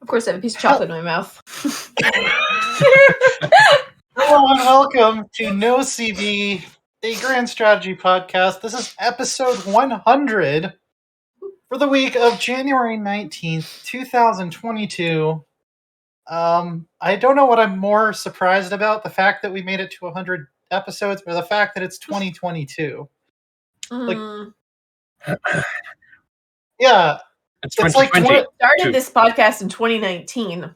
Of course, I have a piece of chocolate in my mouth. Hello and welcome to NoCB, a grand strategy podcast. This is episode 100 for the week of January 19th, 2022. I don't know what I'm more surprised about, the fact that we made it to 100 episodes or the fact that it's 2022. Yeah. It's like started this podcast in 2019.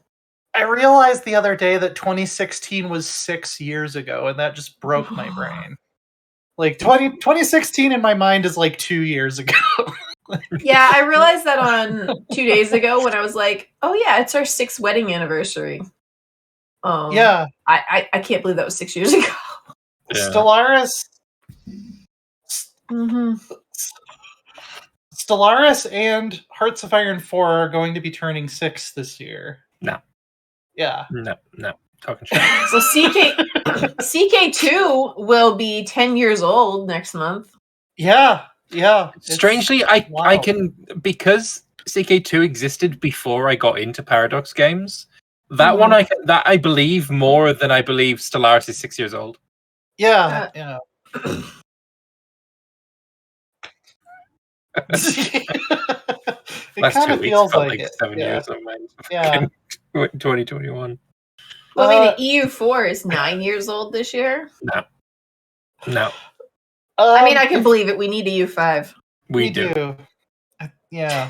I realized the other day that 2016 was 6 years ago, and that just broke my brain. Like 2016 in my mind is like 2 years ago. Yeah, I realized that on 2 days ago when I was like, "Oh yeah, it's our 6th wedding anniversary." Yeah, I can't believe that was 6 years ago. yeah. Stellaris. Stellaris and Hearts of Iron 4 are going to be turning 6 this year. No. Yeah. No. Talking shit. So CK2 will be 10 years old next month. Yeah. Strangely, I can, because CK2 existed before I got into Paradox games. That one I believe more than I believe Stellaris is 6 years old. Yeah. It kind of feels like it. 7 years on mine. Yeah. 2021. Well, I mean, the EU4 is 9 years old this year. No. I mean, I can believe it. We need EU5. We do. Yeah.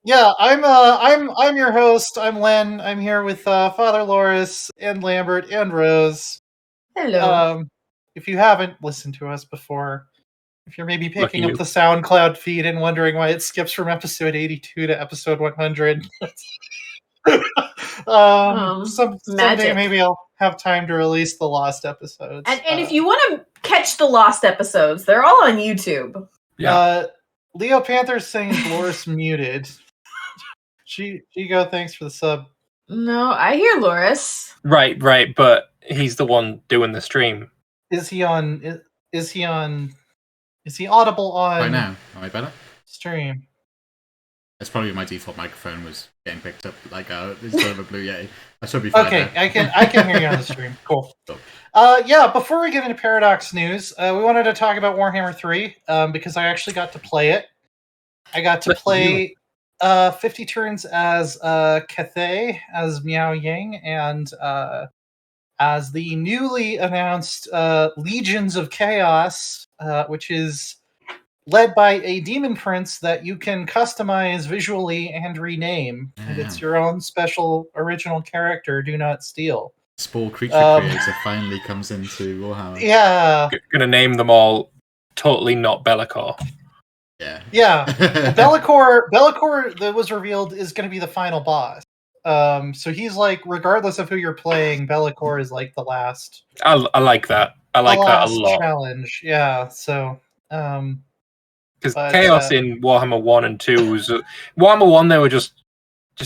Yeah. I'm your host. I'm Len. I'm here with Father Loris and Lambert and Rose. Hello. If you haven't listened to us before, if you're maybe picking up the SoundCloud feed and wondering why it skips from episode 82 to episode 100, someday maybe I'll have time to release the lost episodes. And if you want to catch the lost episodes, they're all on YouTube. Yeah. Leo Panther's saying Loris muted. Chico, thanks for the sub. No, I hear Loris. Right, but he's the one doing the stream. Is he audible on right now? Am I better? Stream. That's probably my default microphone was getting picked up like instead of a Blue Yeti. I should be fine. Okay, now. I can hear you on the stream. Cool. Yeah, before we get into Paradox news, we wanted to talk about Warhammer 3 because I actually got to play it. I got to play 50 turns as Cathay, as Miao Ying, and as the newly announced Legions of Chaos, which is led by a demon prince that you can customize visually and rename. Yeah. And it's your own special original character, do not steal. Spore creature creator finally comes into Warhammer. Yeah. Gonna name them all totally not Bellicor. Yeah. Bellicor that was revealed is going to be the final boss. So he's like, regardless of who you're playing, Bellicor is like the last. I like that. I like that a lot. Challenge. Yeah. So. Because Chaos in Warhammer 1 and 2 was... Warhammer 1, they were just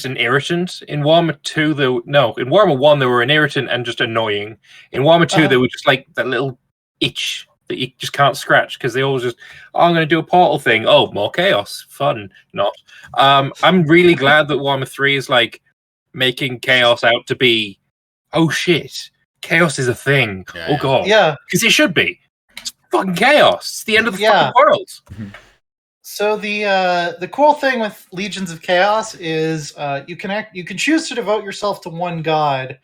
an irritant. In Warhammer 2, in Warhammer 1, they were an irritant and just annoying. In Warhammer 2, they were just like that little itch that you just can't scratch, because they always just, I'm going to do a portal thing. Oh, more Chaos. Fun. Not. I'm really glad that Warhammer 3 is like making Chaos out to be, oh shit, Chaos is a thing. Yeah. Oh god. Yeah. Because it should be. It's fucking Chaos. It's the end of the fucking world. So the cool thing with Legions of Chaos is you can choose to devote yourself to one god,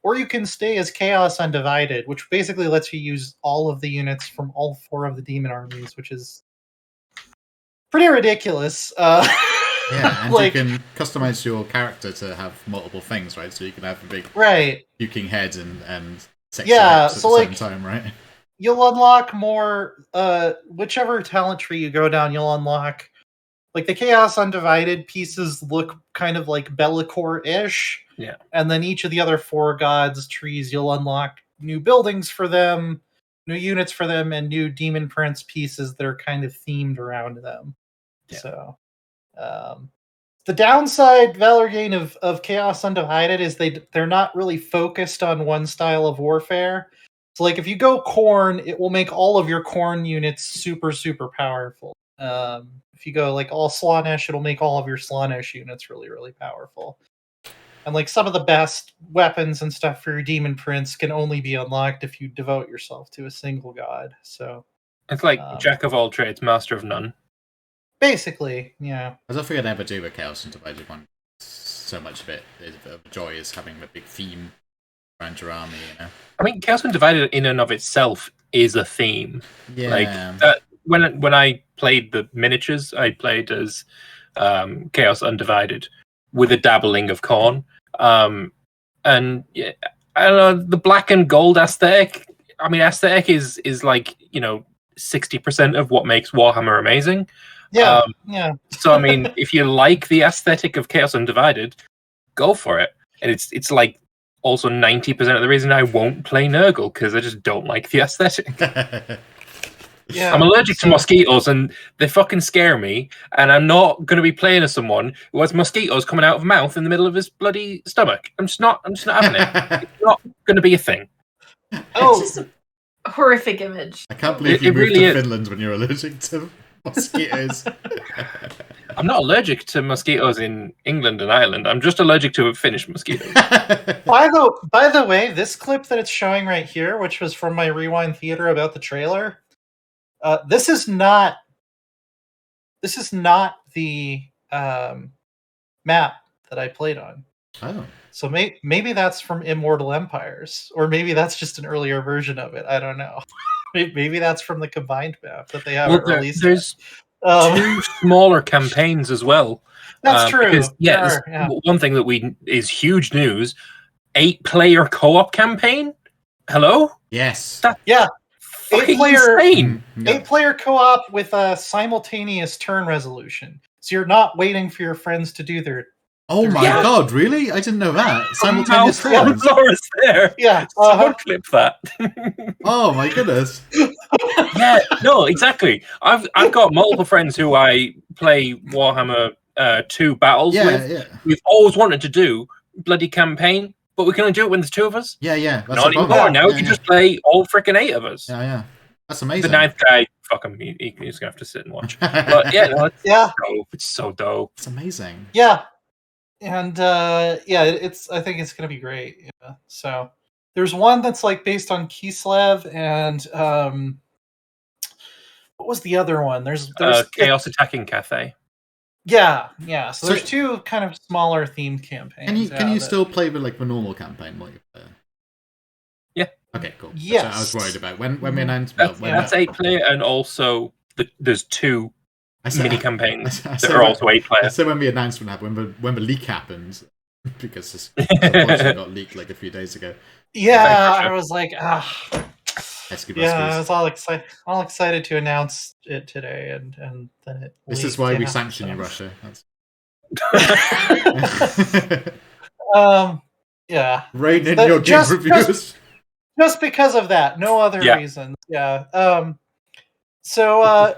or you can stay as Chaos Undivided, which basically lets you use all of the units from all 4 of the demon armies, which is pretty ridiculous. Yeah, and you can customize your character to have multiple things, right? So you can have a big puking head and sexy at the same time, right? You'll unlock more, whichever talent tree you go down, you'll unlock, like, the Chaos Undivided pieces look kind of like Bellicor-ish. Yeah. And then each of the other 4 gods' trees, you'll unlock new buildings for them, new units for them, and new Demon Prince pieces that are kind of themed around them. Yeah. So, the downside, Valorgain, of Chaos Undivided is they're not really focused on one style of warfare. So, like, if you go Khorne, it will make all of your Khorne units super, super powerful. if you go like all Slaanesh, it'll make all of your Slaanesh units really, really powerful. And like some of the best weapons and stuff for your Demon Prince can only be unlocked if you devote yourself to a single god. So it's like jack of all trades, master of none. Basically, yeah. I don't think I'd ever do a Chaos Undivided one. So much of it of joy is having the big theme around your army, you know. I mean, Chaos Undivided in and of itself is a theme. Yeah. Like when I played the miniatures, I played as Chaos Undivided with a dabbling of Khorne. And yeah, I don't know, the black and gold aesthetic. I mean, aesthetic is like, 60% of what makes Warhammer amazing. Yeah, So I mean, if you like the aesthetic of Chaos Undivided, go for it. And it's like also 90% of the reason I won't play Nurgle, because I just don't like the aesthetic. Yeah, I'm allergic to mosquitoes, and they fucking scare me. And I'm not going to be playing as someone who has mosquitoes coming out of mouth in the middle of his bloody stomach. I'm just not having it. It's not going to be a thing. Oh, it's just a horrific image. I can't believe you moved to Finland when you're allergic to mosquitoes. I'm not allergic to mosquitoes in England and Ireland. I'm just allergic to Finnish mosquitoes. By the way, this clip that it's showing right here, which was from my Rewind Theater about the trailer, this is not the map that I played on. Oh. So maybe that's from Immortal Empires, or maybe that's just an earlier version of it. I don't know. Maybe that's from the combined map that they haven't released. There's two smaller campaigns as well. That's true. Because, one thing that is huge news: 8-player co-op campaign. Hello? Yes. Yeah. 8-player co-op with a simultaneous turn resolution. So you're not waiting for your friends to do their. Oh my god! Really? I didn't know that. Simultaneous turns. Laura's there. Yeah. Someone clip that. Oh my goodness. Yeah. No. Exactly. I've got multiple friends who I play Warhammer 2 battles with. Yeah. We've always wanted to do bloody campaign, but we can only do it when there's 2 of us. Yeah. That's not anymore. Now we can just play all freaking 8 of us. Yeah. That's amazing. The 9th guy, fuck him. He's gonna have to sit and watch. But yeah, no, dope. It's so dope. It's amazing. Yeah. And it's. I think it's gonna be great. Yeah. So there's one that's like based on Kislev, and what was the other one? There's Chaos Attacking Cathay. Yeah. So there's 2 kind of smaller themed campaigns. Can you still play with like the normal campaign multiplayer? Yeah. Okay, cool. Yes. That's what I was worried about when we announced. That's 8-player, and also there's 2 mini campaigns that are also 8-player. So when the announcement happened, when the leak happened, because this got leaked like a few days ago. Yeah, I was like, I was all excited to announce it today, and then it. This is why we sanction you, Russia. Yeah. Rein in your game reviews. Just because of that, no other reasons. Yeah. I'm sure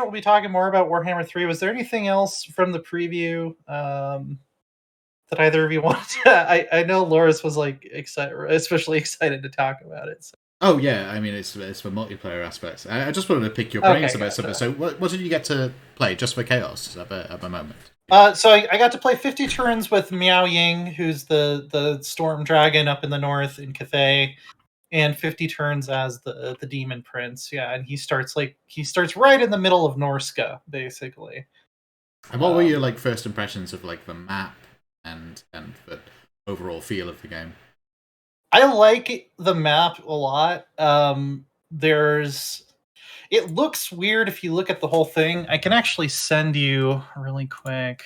we'll be talking more about Warhammer 3. Was there anything else from the preview that either of you wanted to... I know Loris was like especially excited to talk about it. So. Oh yeah, I mean it's for multiplayer aspects. I just wanted to pick your brains about something. So what did you get to play just for Chaos at the moment? So I got to play 50 turns with Miao Ying, who's the storm dragon up in the north in Cathay, and 50 turns as the demon prince. Yeah, and he starts right in the middle of Norska, basically. And what were your like first impressions of like the map and the overall feel of the game? I like the map a lot. It looks weird if you look at the whole thing. I can actually send you really quick.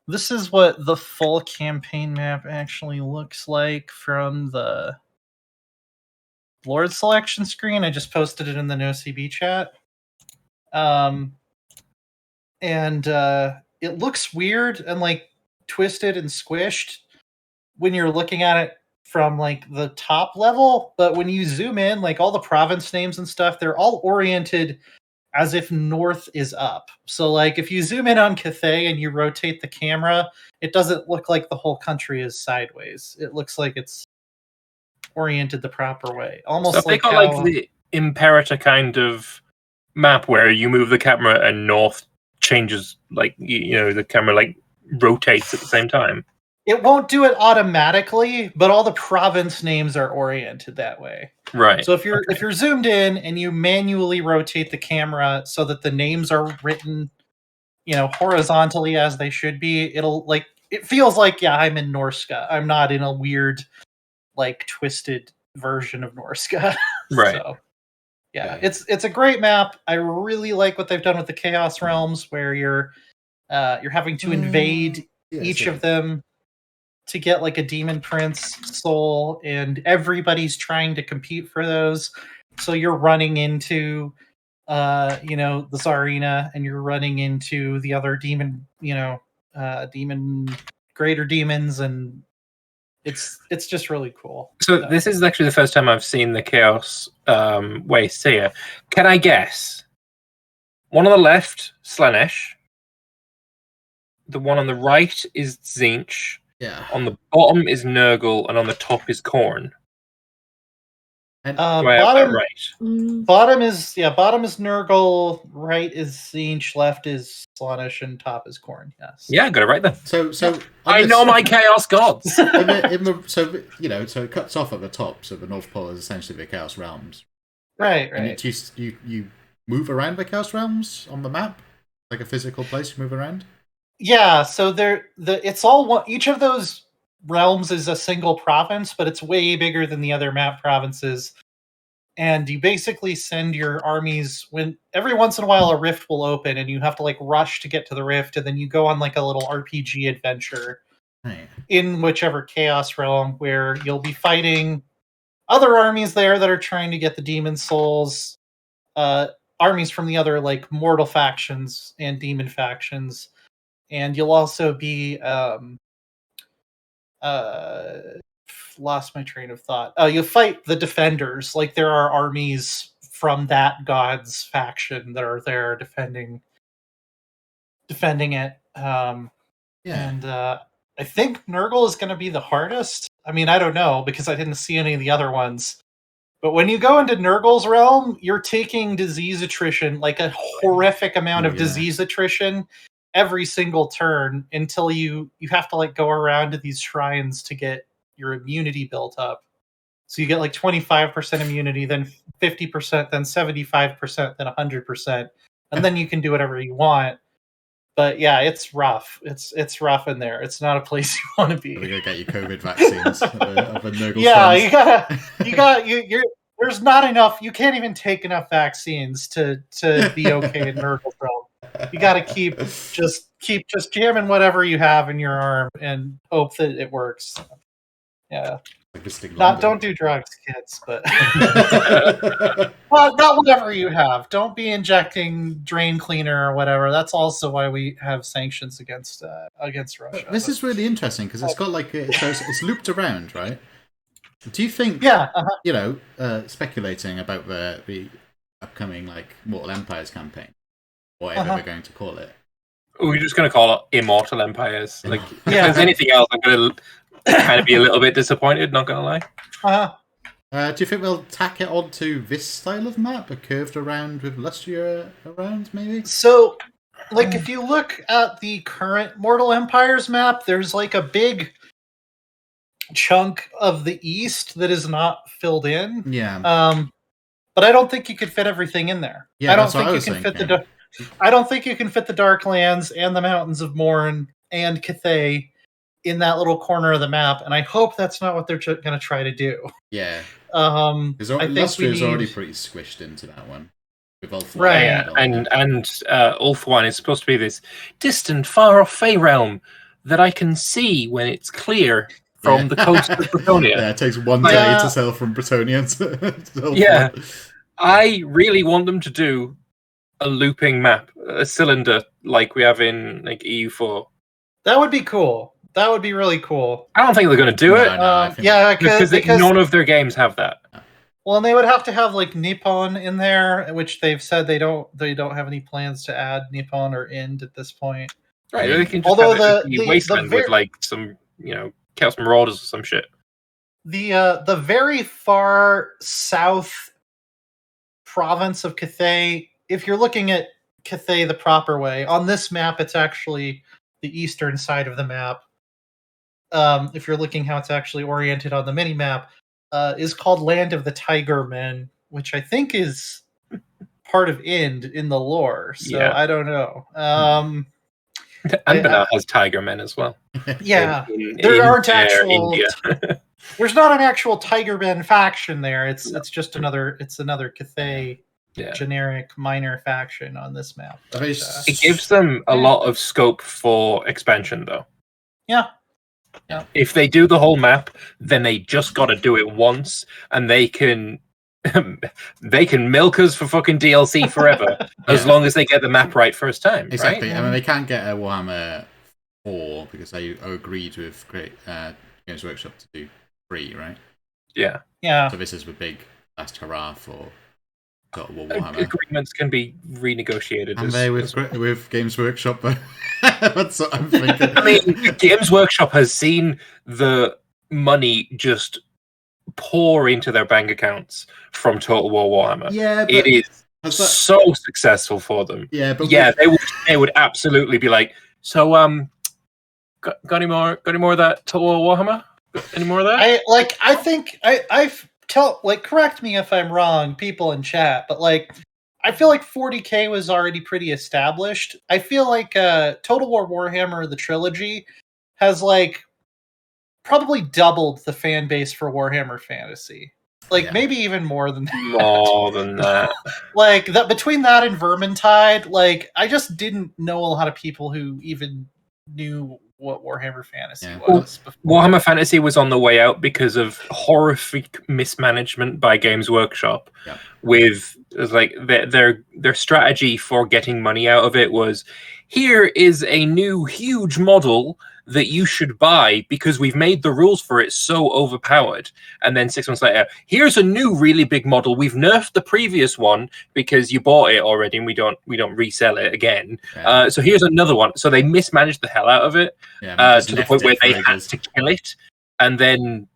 This is what the full campaign map actually looks like from the Lord selection screen. I just posted it in the NoCB chat. It looks weird and like twisted and squished when you're looking at it from like the top level, but when you zoom in, like all the province names and stuff, they're all oriented as if north is up. So like if you zoom in on Cathay and you rotate the camera, it doesn't look like the whole country is sideways. It looks like it's oriented the proper way. Almost so like they got like the Imperator kind of map where you move the camera and north changes, like, the camera like rotates at the same time? It won't do it automatically, but all the province names are oriented that way. Right. So if you're zoomed in and you manually rotate the camera so that the names are written, horizontally as they should be, it feels like, I'm in Norska. I'm not in a weird, like, twisted version of Norska. Right. So, yeah, it's a great map. I really like what they've done with the Chaos Realms, where you're having to invade each of them to get like a Demon Prince soul, and everybody's trying to compete for those. So you're running into the Tsarina, and you're running into the other demon, greater demons, and it's just really cool. So this is actually the first time I've seen the Chaos Waste here. Can I guess? One on the left, Slanesh. The one on the right is Tzeentch. Yeah. On the bottom is Nurgle, and on the top is Khorne. And bottom is Nurgle, right is Tzeentch, left is Slanesh, and top is Khorne. Yes. Yeah, I got it right then. So I know my Chaos gods. So it cuts off at the top. So the North Pole is essentially the Chaos Realms. Right. And you move around the Chaos Realms on the map, like a physical place you move around. Yeah, so it's all one. Each of those realms is a single province, but it's way bigger than the other map provinces. And you basically send your armies when every once in a while a rift will open, and you have to like rush to get to the rift, and then you go on like a little RPG adventure in whichever Chaos realm, where you'll be fighting other armies there that are trying to get the demon souls, armies from the other like mortal factions and demon factions. And you'll also be lost my train of thought. You'll fight the defenders. Like, there are armies from that god's faction that are there defending it. And I think Nurgle is going to be the hardest. I mean, I don't know, because I didn't see any of the other ones. But when you go into Nurgle's realm, you're taking disease attrition, like a horrific amount of disease attrition every single turn, until you have to like go around to these shrines to get your immunity built up. So you get like 25% immunity, then 50%, then 75%, then 100%, and then you can do whatever you want. But yeah, it's rough. It's rough in there. It's not a place you want to be. We're gonna get you COVID vaccines of a Nurgle. Yeah, you there's not enough. You can't even take enough vaccines to be okay in Nurgle realm. You got to keep just jamming whatever you have in your arm and hope that it works. Yeah. Don't do drugs, kids, but well, not whatever you have. Don't be injecting drain cleaner or whatever. That's also why we have sanctions against Russia. This is really interesting because it's got like it's looped around, right? Do you think? Yeah. Speculating about the upcoming like Mortal Empires campaign, whatever they're going to call it. We're just going to call it Immortal Empires. Like, if there's anything else, I'm going to kind of be a little bit disappointed, not going to lie. Do you think they'll tack it onto this style of map, a curved around with Lustria around, maybe? So, like, if you look at the current Mortal Empires map, there's like a big chunk of the east that is not filled in. Yeah. But I don't think you could fit everything in there. Yeah, I don't think you can fit I don't think you can fit the Darklands and the Mountains of Morn and Cathay in that little corner of the map, and I hope that's not what they're going to try to do. Yeah. Because Lustria is already pretty squished into that one. With Ulthuan. Right. Yeah, and Ulthuan is supposed to be this distant, far-off Fey realm that I can see when it's clear from the coast of Bretonnia. Yeah, it takes one day to sail from Bretonnia to Ulthuan. I really want them to do a looping map, a cylinder like we have in like EU4. That would be cool. That would be really cool. I don't think they're going to do it. Because none of their games have that. Well, and they would have to have like Nippon in there, which they've said they don't have any plans to add Nippon or Ind at this point. Right, they can just have the wasteland with like some, Chaos Marauders or some shit. The very far south province of Cathay if you're looking at Cathay the proper way, on this map, it's actually the eastern side of the map. If you're looking how it's actually oriented on the mini map, is called Land of the Tiger Men, which I think is part of Ind in the lore. So I don't know. Anbana has Tiger Men as well. Yeah, there aren't actual. There's not an actual Tiger Men faction there. It's just another. It's another Cathay generic minor faction on this map. But, it gives them a lot of scope for expansion, though. Yeah. If they do the whole map, then they just got to do it once, and they can milk us for fucking DLC forever as long as they get the map right first time. Exactly. Right? I mean, they can't get a Warhammer 4 because they agreed with Games Workshop to do 3, right? Yeah. Yeah. So this is the big last hurrah for Total War Warhammer. Agreements can be renegotiated. And they with Games Workshop. That's what I'm thinking. I mean, Games Workshop has seen the money just pour into their bank accounts from Total War Warhammer. Yeah, it is so successful for them. Yeah, but they would absolutely be like, so got any more of that Total War Warhammer? Any more of that? I think correct me if I'm wrong, people in chat, but I feel like 40K was already pretty established. I feel like Total War Warhammer, the trilogy, has probably doubled the fan base for Warhammer Fantasy. Maybe even more than that. More than that. Between that and Vermintide, I just didn't know a lot of people who even knew what Warhammer Fantasy was. Warhammer Fantasy was on the way out because of horrific mismanagement by Games Workshop. Yeah. With their strategy for getting money out of it was, here is a new huge model that you should buy because we've made the rules for it so overpowered. And then 6 months later, here's a new really big model. We've nerfed the previous one because you bought it already and we don't resell it again. Yeah. So here's another one. So they mismanaged the hell out of it to the point where they had to kill it. And then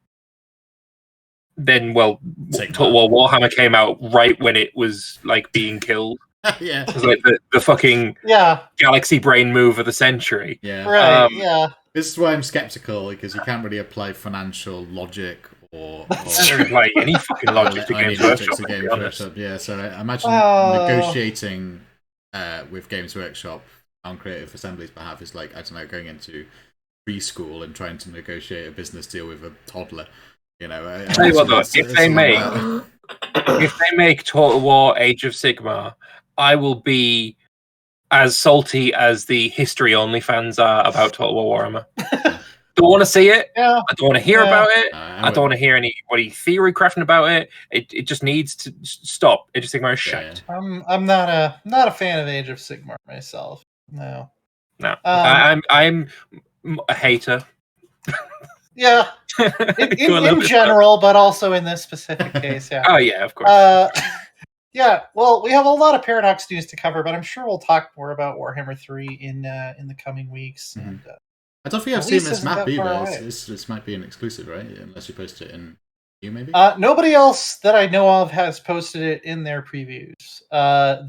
Total War Warhammer came out right when it was being killed. Yeah, it was the fucking galaxy brain move of the century. Yeah, right. This is why I'm skeptical, because you can't really apply financial logic or apply any fucking logic to Games Workshop. Yeah, so I imagine negotiating with Games Workshop on Creative Assembly's behalf is I don't know, going into preschool and trying to negotiate a business deal with a toddler. You know, tell you what though, if they make Total War Age of Sigmar, I will be as salty as the history-only fans are about Total War Warhammer. Don't want to see it. Yeah. I don't want to hear about it. I don't want to hear anybody theory crafting about it. It just needs to stop. Age of Sigmar is shite. I'm not a fan of Age of Sigmar myself. No. I'm a hater. Yeah, in general, but also in this specific case. Yeah. Oh yeah, of course. Yeah, well, we have a lot of Paradox news to cover, but I'm sure we'll talk more about Warhammer 3 in the coming weeks. Mm-hmm. And, I don't think I've seen this map either. This might be an exclusive, right? Unless you post it in maybe? Nobody else that I know of has posted it in their previews.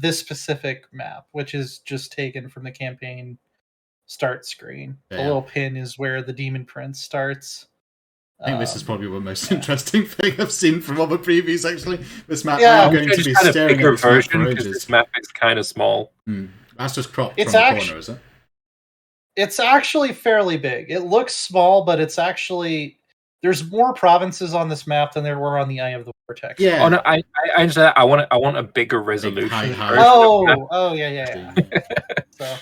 This specific map, which is just taken from the campaign start screen. Yeah. The little pin is where the Demon Prince starts. I think this is probably the most interesting thing I've seen from all the previews, actually. This map, I'm going to be staring at this map for ages. This map is kind of small. That's just cropped from the corner, is it? It's actually fairly big. It looks small, but it's actually... There's more provinces on this map than there were on the Eye of the Vortex. Yeah. Oh, no, I understand that. I want a bigger resolution. Yeah. So,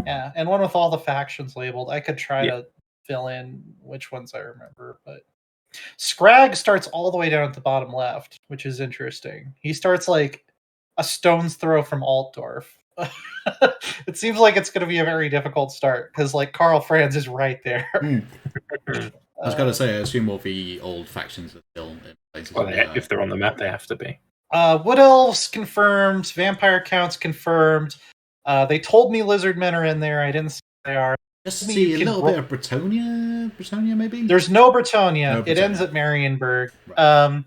yeah, and one with all the factions labeled. I could try to fill in which ones I remember, but Scrag starts all the way down at the bottom left, which is interesting. He starts a stone's throw from Altdorf. It seems like it's going to be a very difficult start because Karl Franz is right there. I was going to say, I assume all the old factions are still in places. Well, if they're on the map, they have to be. Wood Elves confirmed. Vampire Counts confirmed. They told me Lizardmen are in there. I didn't see they are. Just see a little bit of Bretonia maybe? There's no Bretonia. It ends at Marienburg. Right.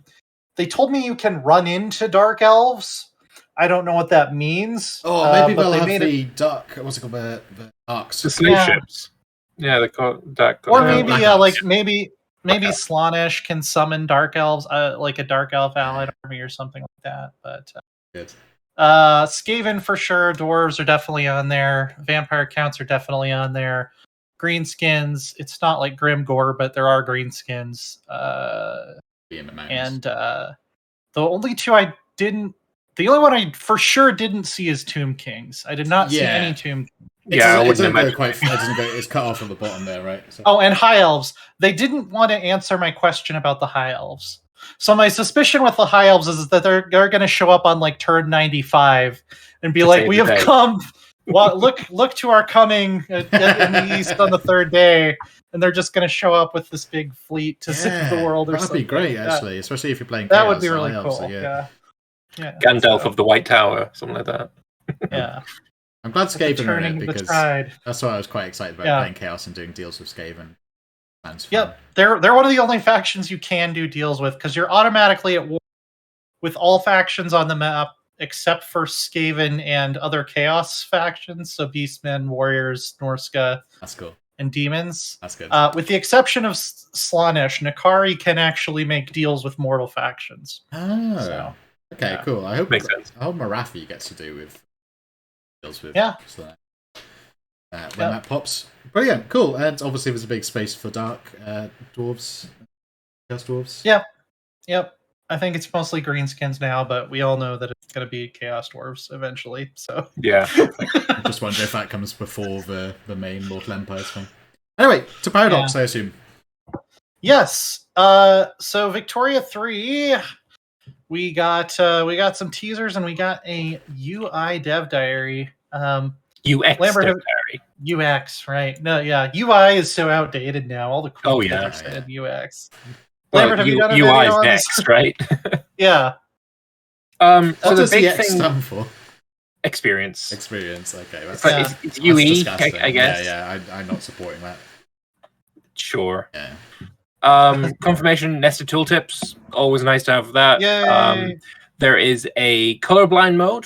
They told me you can run into Dark Elves, I don't know what that means. Oh, maybe but they'll they have made the duck. What's it called? The arcs. The slave ships. Yeah, they're called dark. Or maybe, Black yeah, Ops. like maybe Slaanesh can summon dark elves, like a dark elf allied army or something like that. But Good. Skaven for sure. Dwarves are definitely on there. Vampire counts are definitely on there. Greenskins. It's not like Grim Gore, but there are greenskins. And the only two I didn't. The only one I for sure didn't see is Tomb Kings. I did not see any Tomb. It doesn't go quite. It's cut off at the bottom there, right? So. Oh, and High Elves. They didn't want to answer my question about the High Elves. So my suspicion with the High Elves is that they're going to show up on like turn 95 and be like, "We have come. Well, look to our coming in the east on the third day," and they're just going to show up with this big fleet to save the world or something. That'd be great, actually, especially if you're playing. That Chaos, would be really Elves, cool. so Yeah. Gandalf of the White Tower, something like that. Yeah. I'm glad Skaven are in it because tide. That's why I was quite excited about playing Chaos and doing deals with Skaven. Yep, they're one of the only factions you can do deals with because you're automatically at war with all factions on the map except for Skaven and other Chaos factions, so Beastmen, Warriors, Norska. That's cool. And Demons. That's good. With the exception of Slaanesh, Nakari can actually make deals with mortal factions. Oh, so, okay, cool. I hope makes sense. I hope Marathi gets to do with deals with. Yeah. When that pops. Brilliant, cool. And obviously there's a big space for dark dwarves. Chaos dwarves. Yep. I think it's mostly greenskins now, but we all know that it's going to be Chaos dwarves eventually. So yeah. I just wonder if that comes before the main Mortal Empires thing. Anyway, to Paradox, I assume. Yes. So Victoria 3, we got some teasers and we got a UI dev diary. UX Lambert, dev diary. UX, right? No, yeah. UI is so outdated now. All the cool things are said UX. Well, Lambert, have you done a UI video is on next, this? right? Yeah. What So does the big EX thing stand for? Experience. Experience, okay. It's UE, disgusting. I guess. Yeah, I'm not supporting that. Sure. Yeah. Confirmation nested tooltips, always nice to have that. Yay. There is a colorblind mode.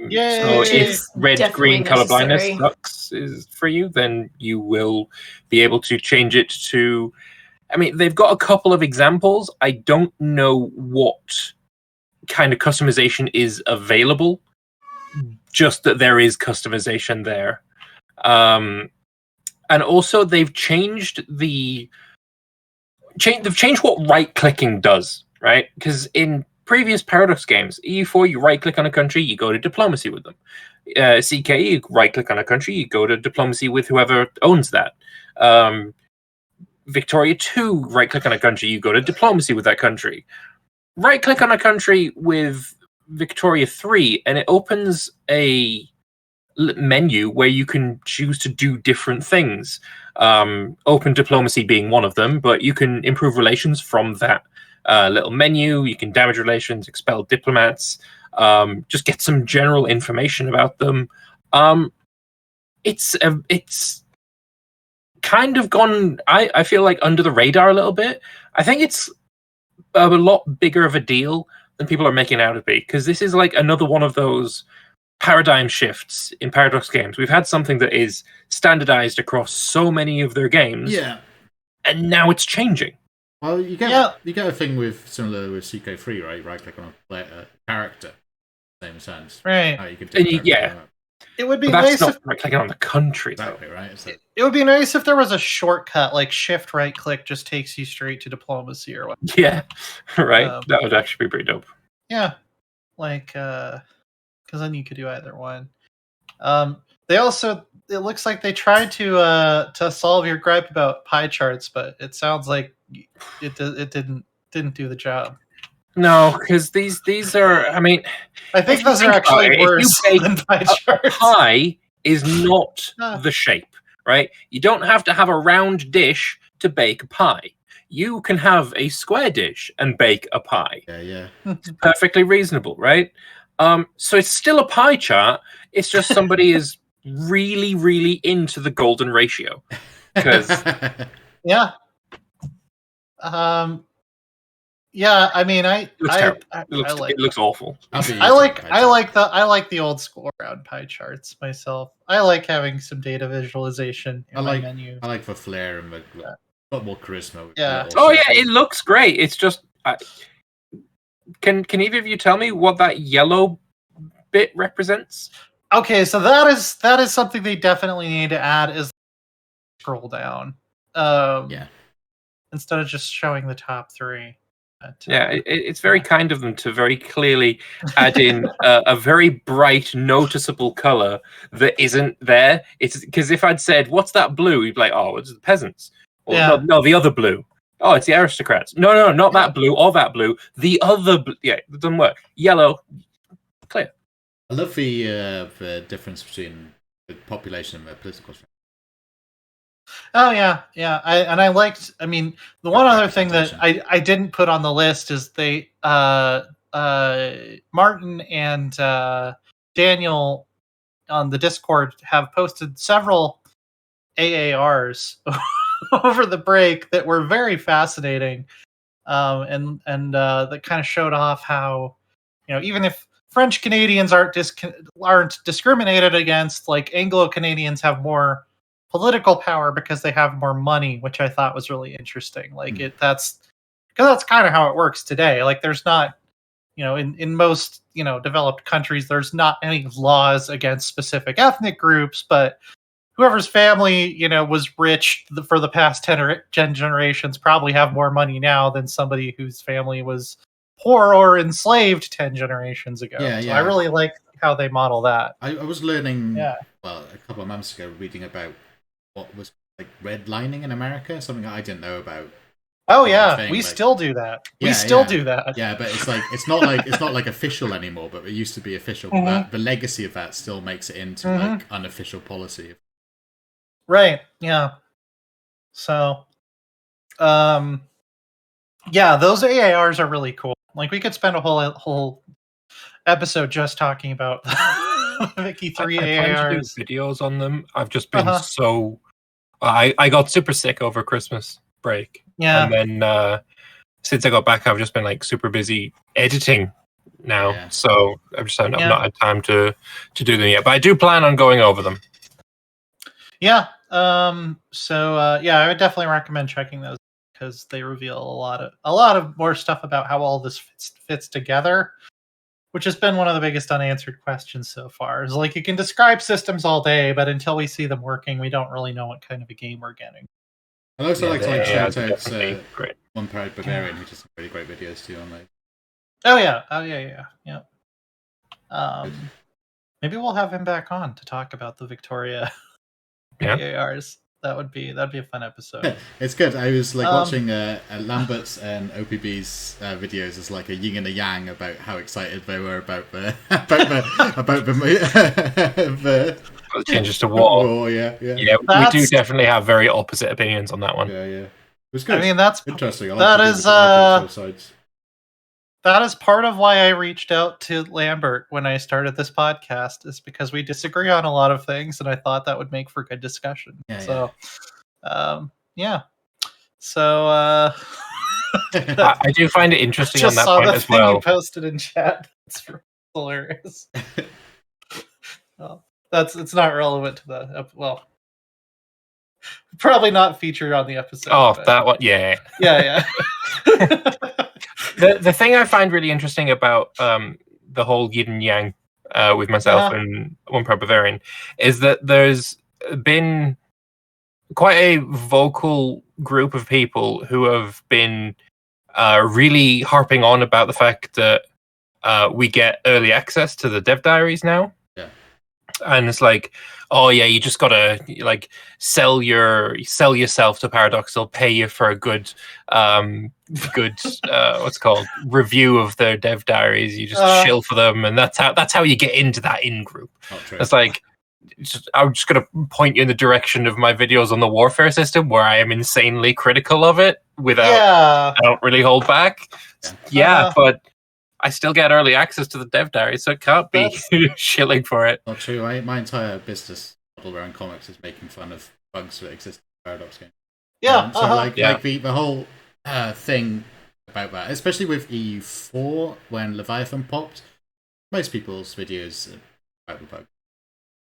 Yay. So if red-green colorblindness necessary. sucks is for you, then you will be able to change it to. I mean, they've got a couple of examples. I don't know what kind of customization is available. Just that there is customization there. And also they've changed they've changed what right-clicking does, right? Because in previous Paradox games, EU4, you right-click on a country, you go to diplomacy with them. CK, you right-click on a country, you go to diplomacy with whoever owns that. Victoria 2, right-click on a country, you go to diplomacy with that country. Right-click on a country with Victoria 3, and it opens a menu where you can choose to do different things. Open diplomacy being one of them, but you can improve relations from that little menu. You can damage relations, expel diplomats, just get some general information about them. It's kind of gone, I feel like, under the radar a little bit. I think it's a lot bigger of a deal than people are making out to be, because this is like another one of those paradigm shifts in Paradox games. We've had something that is standardized across so many of their games, and now it's changing. Well, you get a thing similar with CK3, right? Right click on a character, same sense, right? You can it would be nice if right clicking on the country, exactly right. So, it would be nice if there was a shortcut, like shift right click just takes you straight to diplomacy or whatever. Yeah, right. That would actually be pretty dope. Yeah, like because then you could do either one. They also, it looks like they tried to solve your gripe about pie charts, but it sounds like it didn't do the job. No, because these are, I mean, I think those are actually worse than pie charts. Pie is not the shape, right? You don't have to have a round dish to bake a pie. You can have a square dish and bake a pie. Yeah. It's perfectly reasonable, right? So it's still a pie chart. It's just somebody is really, really into the golden ratio. Because yeah. Yeah, I mean, It looks terrible. it looks awful. I like the old school round pie charts myself. I like having some data visualization in my menu. I like the flair and a lot more charisma. Yeah. Oh yeah, it looks great. It's just, can either of you tell me what that yellow bit represents? Okay, so that is something they definitely need to add is scroll down. Instead of just showing the top three. It's very kind of them to very clearly add in a very bright, noticeable color that isn't there. It's because if I'd said, "What's that blue?" you'd be like, "Oh, it's the peasants." Or, no, the other blue. Oh, it's the aristocrats. No, not that blue or that blue. The other blue. Yeah, it doesn't work. Yellow, clear. I love the difference between the population and the political strength. Oh yeah. I liked. I mean, the one other thing that I didn't put on the list is they Martin and Daniel on the Discord have posted several AARs over the break that were very fascinating, and that kind of showed off how, even if French Canadians aren't discriminated against, like Anglo Canadians have more political power because they have more money, which I thought was really interesting. Like that's kind of how it works today. Like there's not, in most, developed countries, there's not any laws against specific ethnic groups, but whoever's family, was rich for the past 10 generations probably have more money now than somebody whose family was poor or enslaved 10 generations ago. Yeah. I really like how they model that. I was learning, a couple of months ago, reading about what was like redlining in America, something I didn't know about. Oh yeah, we still do that. We still do that. Yeah, but it's not like official anymore. But it used to be official. But the legacy of that still makes it into like unofficial policy. Right. Yeah. So, those AARs are really cool. Like we could spend a whole episode just talking about Vicky 3 AARs. I plan to do videos on them. I've just been so. I got super sick over Christmas break. Yeah. And then since I got back, I've just been like super busy editing now. Yeah. So I've just not had time to do them yet. But I do plan on going over them. Yeah. I would definitely recommend checking those because they reveal a lot of more stuff about how all this fits together, which has been one of the biggest unanswered questions so far. Is like you can describe systems all day, but until we see them working, we don't really know what kind of a game we're getting. I'd also like to shout out One Proud Bavarian, who does some really great videos too on there. Oh yeah. Maybe we'll have him back on to talk about the Victoria AARs. That'd be a fun episode. It's good. I was like watching Lambert's and OPB's videos as like a yin and a yang about how excited they were about the changes to war. Yeah. We do definitely have very opposite opinions on that one. Yeah. It was good. I mean, that's interesting. That is part of why I reached out to Lambert when I started this podcast, is because we disagree on a lot of things, and I thought that would make for good discussion. So I do find it interesting on that point as well. You posted in chat. It's hilarious. It's not relevant to the probably not featured on the episode. Oh, that one, yeah. The thing I find really interesting about the whole yin and yang with myself and One Proud Bavarian is that there's been quite a vocal group of people who have been really harping on about the fact that we get early access to the dev diaries now. Yeah. And it's like, oh yeah, you just gotta like sell yourself to Paradox. They'll pay you for a good what's called review of their dev diaries. You just shill for them, and that's how you get into that in group. It's like I'm just gonna point you in the direction of my videos on the warfare system, where I am insanely critical of it without I don't really hold back. But I still get early access to the dev diary, so it can't be shilling for it. Not true. My entire business model around comics is making fun of bugs that exist in Paradox games. Yeah. So the whole thing about that, especially with EU4 when Leviathan popped. Most people's videos about the bug.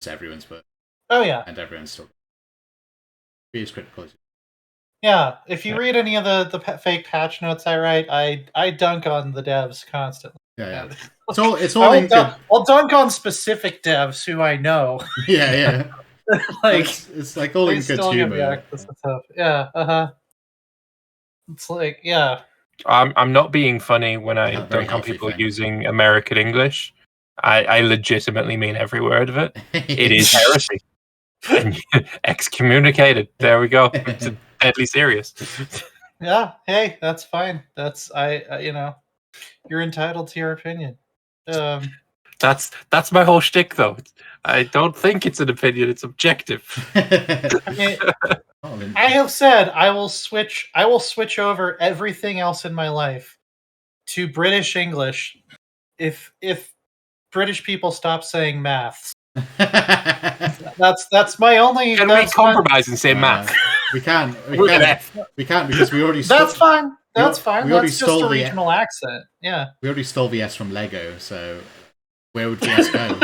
It's everyone's, but and everyone's still be as critical as. Yeah, if you read any of the fake patch notes I write, I dunk on the devs constantly. Yeah. It's all in good. I'll dunk on specific devs who I know. Yeah. Like it's like all in good humor. It's like, yeah. I'm not being funny when I dunk on people using American English. I legitimately mean every word of it. It is heresy. And excommunicated. There we go. It's deadly serious. Yeah. Hey, that's fine. That's you're entitled to your opinion. That's my whole shtick, though. I don't think it's an opinion; it's objective. I have said I will switch over everything else in my life to British English if British people stop saying maths. That's my only. Can we compromise and say math? We can't because we already. That's fine. That's fine. We already That's just a regional accent. Yeah. We already stole the S from Lego, so where would the S go?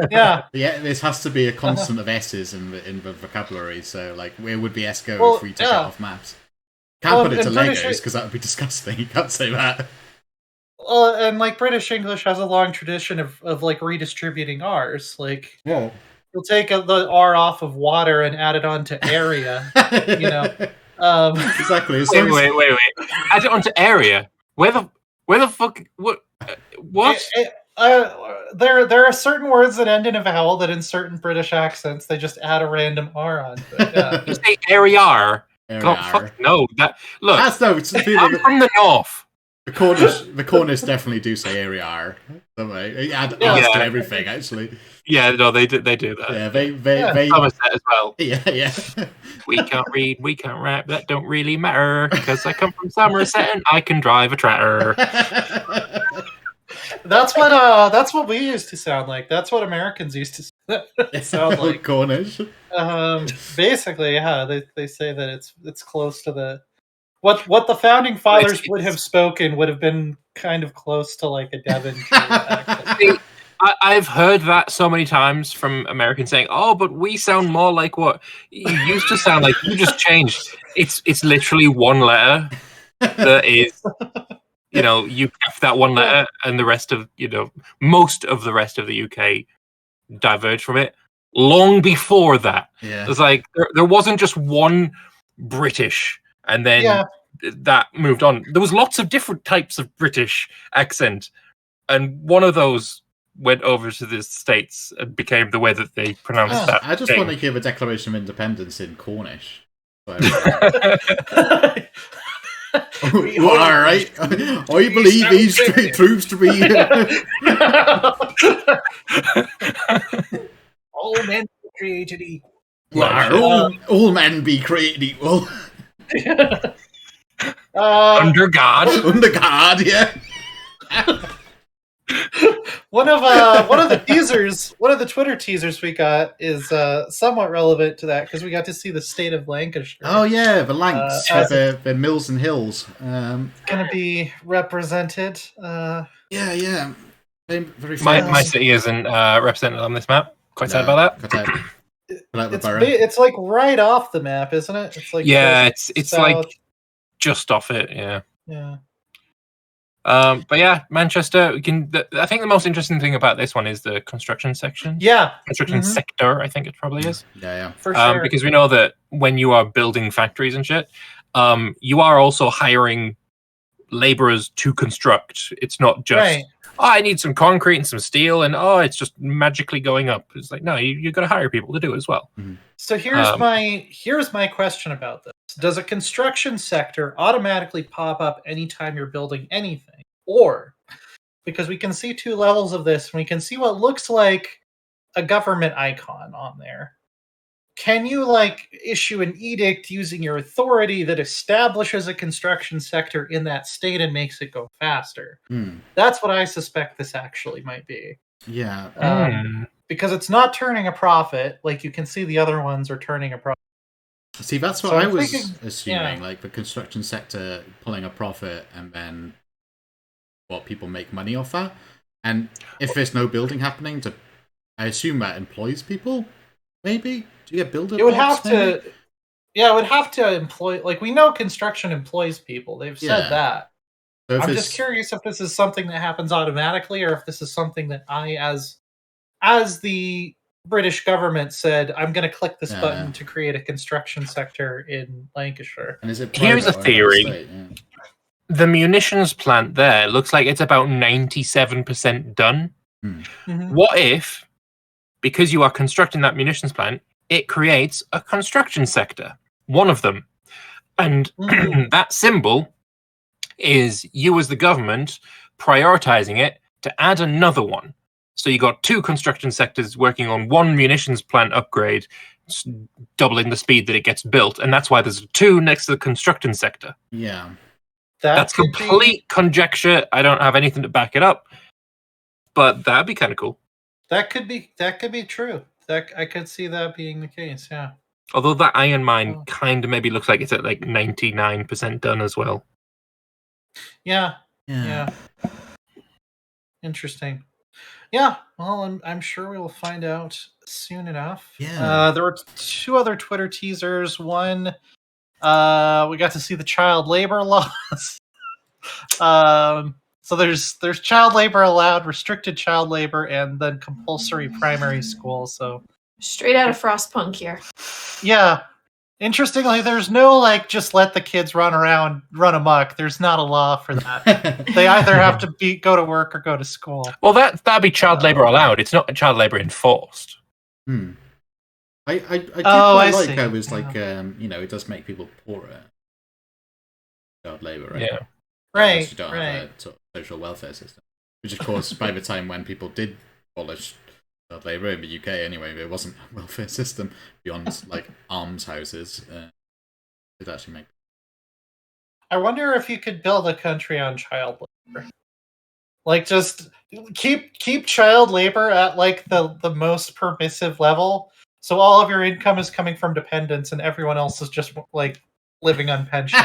Yeah. This has to be a constant of S's in the vocabulary. So, like, where would the S go if we took it off maps? Can't put it to Legos because that would be disgusting. You can't say that. And like British English has a long tradition of like redistributing R's. Like, you'll take the R off of water and add it on to area. Exactly. Wait. Add it onto area. Where the fuck? What? There are certain words that end in a vowel that in certain British accents they just add a random R on. You say area. God, fuck no. It's I'm from the north. The Cornish definitely do say area. Add R's to everything, actually. Yeah, no, they do that. Yeah, they Somerset as well. Yeah. We can't read, we can't rap. That don't really matter because I come from Somerset and I can drive a tractor. That's what we used to sound like. That's what Americans used to sound like. Cornish. Basically, yeah. They say that it's close to the what the founding fathers would have spoken would have been kind of close to like a Devon. I've heard that so many times from Americans saying, "Oh, but we sound more like what you used to sound like. You just changed." It's literally one letter that is, you kept that one letter, and the rest of most of the rest of the UK diverged from it. Long before that, it's like there wasn't just one British, and then that moved on. There was lots of different types of British accent, and one of those went over to the States and became the way that they pronounced that. I just want to give a Declaration of Independence in Cornish. All right. I believe these troops to be all men be created equal. All men be created equal. Under God. Under God, yeah. One of the Twitter teasers we got is somewhat relevant to that because we got to see the state of Lancashire. Oh yeah, the Lancs, the mills and hills. Going to be represented. Yeah. Very my city isn't represented on this map. Quite sad about that. It's like right off the map, isn't it? It's like it's like just off it. Yeah. But yeah, Manchester. I think the most interesting thing about this one is the construction section. Yeah, construction sector. I think it probably is. Yeah, for sure. Because we know that when you are building factories and shit, you are also hiring laborers to construct. It's not just I need some concrete and some steel, and it's just magically going up. It's like no, you got to hire people to do it as well. Mm-hmm. So here's my question about this. Does a construction sector automatically pop up anytime you're building anything? Or, because we can see two levels of this, and we can see what looks like a government icon on there. Can you issue an edict using your authority that establishes a construction sector in that state and makes it go faster? That's what I suspect this actually might be. Yeah. Because it's not turning a profit. Like you can see the other ones are turning a profit. See, that's what So I I'm was thinking- assuming, yeah. like the construction sector pulling a profit and then what people make money off that. And if there's no building happening, I assume that employs people, maybe? Do you get builder It would bots, have maybe? to. Yeah, it would have to employ. Like, we know construction employs people. They've said Yeah. that. So if I'm it's- just curious if this is something that happens automatically, or if this is something that I, as the British government, said, I'm going to click this Yeah. button to create a construction sector in Lancashire. And is it Here's a private or by the theory. state? Yeah. The munitions plant there looks like it's about 97% done. Mhm. What if, because you are constructing that munitions plant, it creates a construction sector, one of them. And that symbol is you as the government prioritizing it to add another one. So you got 2 construction sectors working on 1 munitions plant upgrade, doubling the speed that it gets built. And that's why there's 2 next to the construction sector. Yeah. That's complete conjecture. I don't have anything to back it up. But that'd be kind of cool. That could be true. That I could see that being the case. Yeah. Although that iron mine kind of maybe looks like it's at like 99% done as well. Yeah. Interesting. Yeah. Well, I'm sure we will find out soon enough. Yeah. There were 2 other Twitter teasers. One, we got to see the child labor laws. So there's child labor allowed, restricted child labor, and then compulsory primary school. So Straight out of Frostpunk here. yeah. Interestingly, there's no like just let the kids run amok. There's not a law for that. They either have to go to work or go to school. Well, that'd be child labor allowed. It's not child labor enforced. I do I quite like see. how it was like, it does make people poorer. Child labor, right? Yeah. Right. You don't have a sort of social welfare system. Which, of course, by the time when people did abolish child labor in the UK, anyway, there wasn't a welfare system beyond like almshouses. It actually make. I wonder if you could build a country on child labor. Like, just keep child labor at like the most permissive level, so all of your income is coming from dependents, and everyone else is just like living on pensions.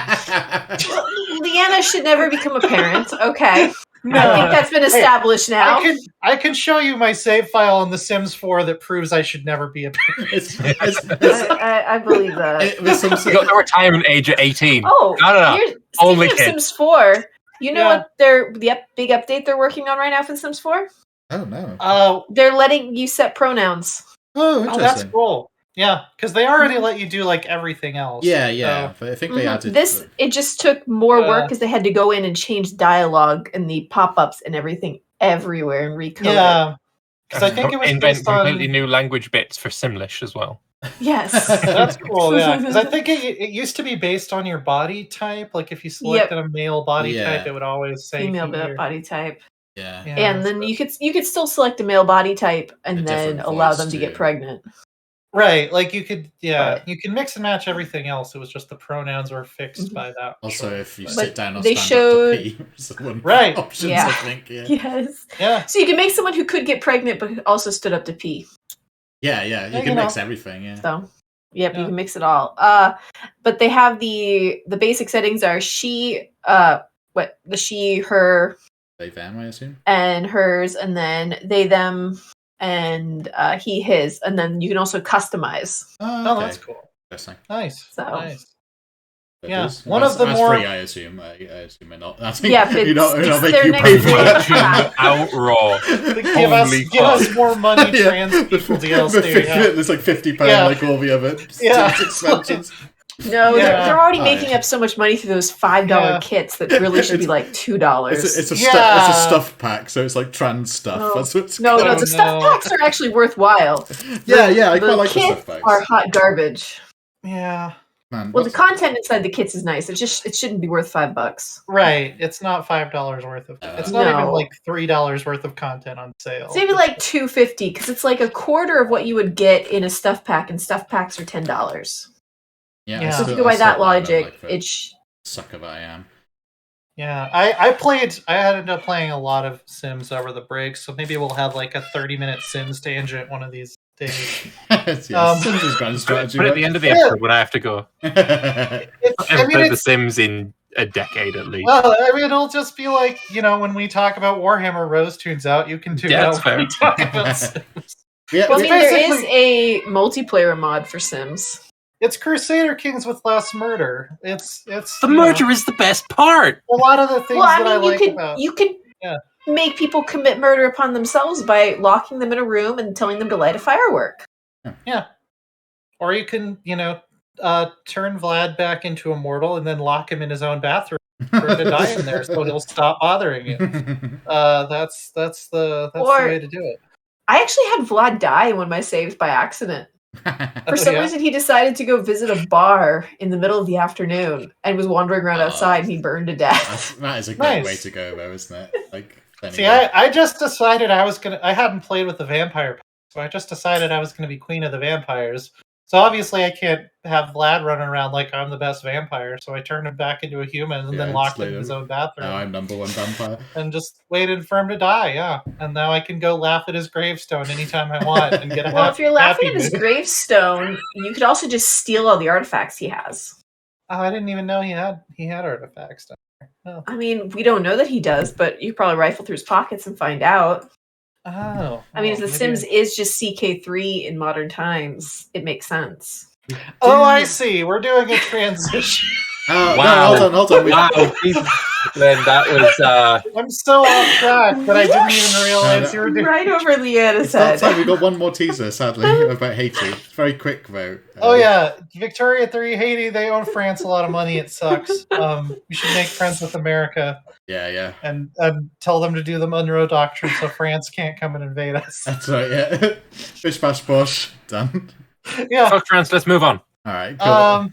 Leanna should never become a parent. Okay. No. I think that's been established now. I can show you my save file on The Sims 4 that proves I should never be a parent. I believe that. You got the retirement age at 18. Oh, no. Speaking Only of kids. Sims 4, you know what the big update they're working on right now for The Sims 4? Oh, no. They're letting you set pronouns. Oh, interesting. That's cool. Yeah, because they already let you do like everything else. Yeah. So, I think they added this. It just took more work because they had to go in and change dialogue and the pop-ups and everything everywhere and recode it. Yeah, because I think it was invent based on completely new language bits for Simlish as well. Yes, that's cool. Yeah, because I think it used to be based on your body type. Like if you selected a male body type, it would always say female body type. Yeah, and then you could still select a male body type and then allow them to get pregnant. Right, like you could, you can mix and match everything else. It was just the pronouns were fixed by that. Also, if you sit down or they stand up to pee, right? Options, I think. Yes. Yeah. So you can make someone who could get pregnant but also stood up to pee. Yeah. You can mix everything. Yeah. So, you can mix it all. But they have the basic settings are she, her. They, them, I assume. And hers, and then they, them. And he, his, and then you can also customize. Oh, that's cool. Interesting. Nice. So, nice. Yeah, one of the more free, I assume. I assume they're not. I think but you're not it's make their you pay for that. Outroar. Give us more money. Trans people DLC. There's like £50 like all the other expansions. No, they're already making up so much money through those $5 kits that really should be like $2. It's a stuff pack, so it's like trans stuff. No, That's what's the stuff packs are actually worthwhile. I quite like the stuff packs. Are hot garbage. Yeah. Man, well, the content inside the kits is nice. It shouldn't be worth $5. Right. It's not $5 worth of. It's not even like $3 worth of content on sale. It's maybe like $2.50 because it's like a quarter of what you would get in a stuff pack, and stuff packs are $10. Yeah. So if you go by that logic, it's sucker that I am. Yeah, I ended up playing a lot of Sims over the break, so maybe we'll have like a 30-minute Sims tangent one of these Dave. Sims is grand strategy. But at the end of the episode, when I have to go, I haven't mean, played The Sims in a decade at least. Well, I mean, it'll just be like, when we talk about Warhammer, Rose tunes out. You can tune out when we talk about Sims. Well, I mean, there is a multiplayer mod for Sims. It's Crusader Kings with less murder. It's the murder is the best part. A lot of the things you could make people commit murder upon themselves by locking them in a room and telling them to light a firework. Yeah. Or you can, turn Vlad back into a mortal and then lock him in his own bathroom for him to die in there, so he'll stop bothering you. That's the way to do it. I actually had Vlad die in one of my saves by accident. For some reason, he decided to go visit a bar in the middle of the afternoon and was wandering around outside, and he burned to death. That is a great way to go, though, isn't it? See, I just decided I hadn't played with the vampire, so I just decided I was going to be queen of the vampires. So obviously I can't have Vlad running around like I'm the best vampire, so I turned him back into a human and then locked him in his own bathroom. Now I'm number one vampire. And just waited for him to die, And now I can go laugh at his gravestone anytime I want and get a Well, if you're laughing at his gravestone, you could also just steal all the artifacts he has. Oh, I didn't even know he had artifacts down there. Oh. I mean, we don't know that he does, but you probably rifle through his pockets and find out. Oh. I mean, if The Sims is just CK3 in modern times, it makes sense. Oh, I see. We're doing a transition. Wow. No, hold on. Wow. Then that was... I'm so off track, but I didn't even realize you were doing... Right over Leanna's head. We've got one more teaser, sadly, about Haiti. It's very quick, though. Oh, yeah. Victoria 3, Haiti, they owe France a lot of money. It sucks. We should make friends with America. Yeah. And tell them to do the Monroe Doctrine so France can't come and invade us. That's right, yeah. Bish, bash, bosh. Done. Yeah. Fuck France, let's move on. All right, cool.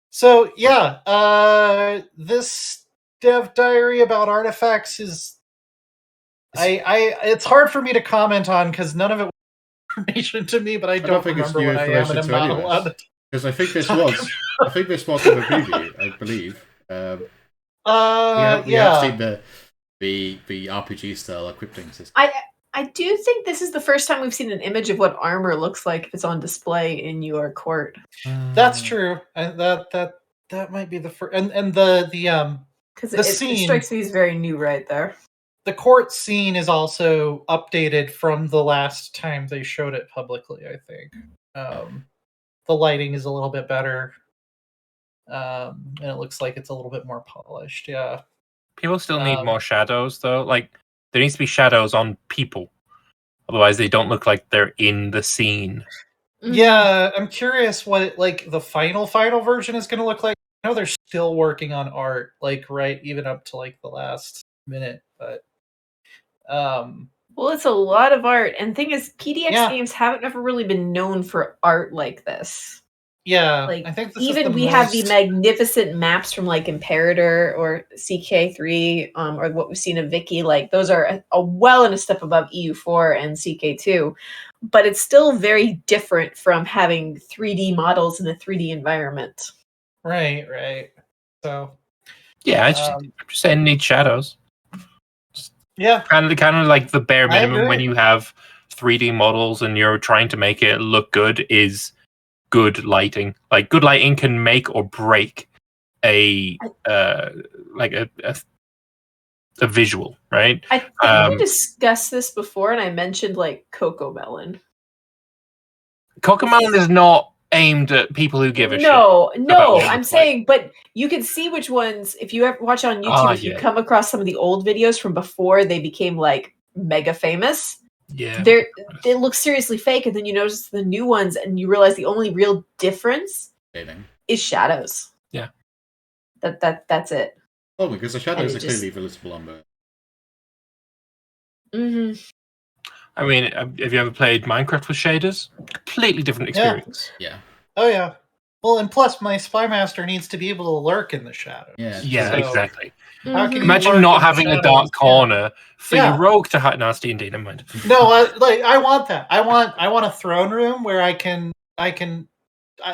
So, yeah, this dev diary about artifacts is... it's hard for me to comment on because none of it was information to me, but I don't remember what I am and I'm not allowed to... Because I think this was in the preview, I believe. We have seen the RPG style equipping system. I do think this is the first time we've seen an image of what armor looks like if it's on display in your court. That's true. That might be the first. And the because it strikes me as very new right there. The court scene is also updated from the last time they showed it publicly. I think the lighting is a little bit better, and it looks like it's a little bit more polished. Yeah. People still need more shadows, though. Like, there needs to be shadows on people. Otherwise, they don't look like they're in the scene. Yeah, I'm curious what the final version is going to look like. I know they're still working on art, even up to the last minute. But well, it's a lot of art, and the thing is, PDX games haven't ever really been known for art like this. Yeah, I think this have the magnificent maps from Imperator or CK3, or what we've seen of Vicky. Those are a step above EU4 and CK2, but it's still very different from having 3D models in a 3D environment. Right. So yeah, I'm just saying, need shadows. Yeah, kind of like the bare minimum when you have 3D models and you're trying to make it look good is good lighting. Good lighting can make or break a visual, right? I think we discussed this before, and I mentioned Cocomelon. Cocomelon is not aimed at people who give a shit. No, I'm saying, but you can see which ones, if you ever watch on YouTube, if you come across some of the old videos from before they became mega famous. Yeah, they look seriously fake, and then you notice the new ones, and you realize the only real difference is shadows. Yeah, that's it. Oh, because the shadows are clearly visible on the. Mm-hmm. I mean, have you ever played Minecraft with shaders? Completely different experience. Yeah. Oh yeah. Well, and plus, my spy master needs to be able to lurk in the shadow. Yeah, exactly. How can Imagine not having a dark corner for your rogue to hide. No, it's D&D, never mind. No, I want that. I want a throne room where I can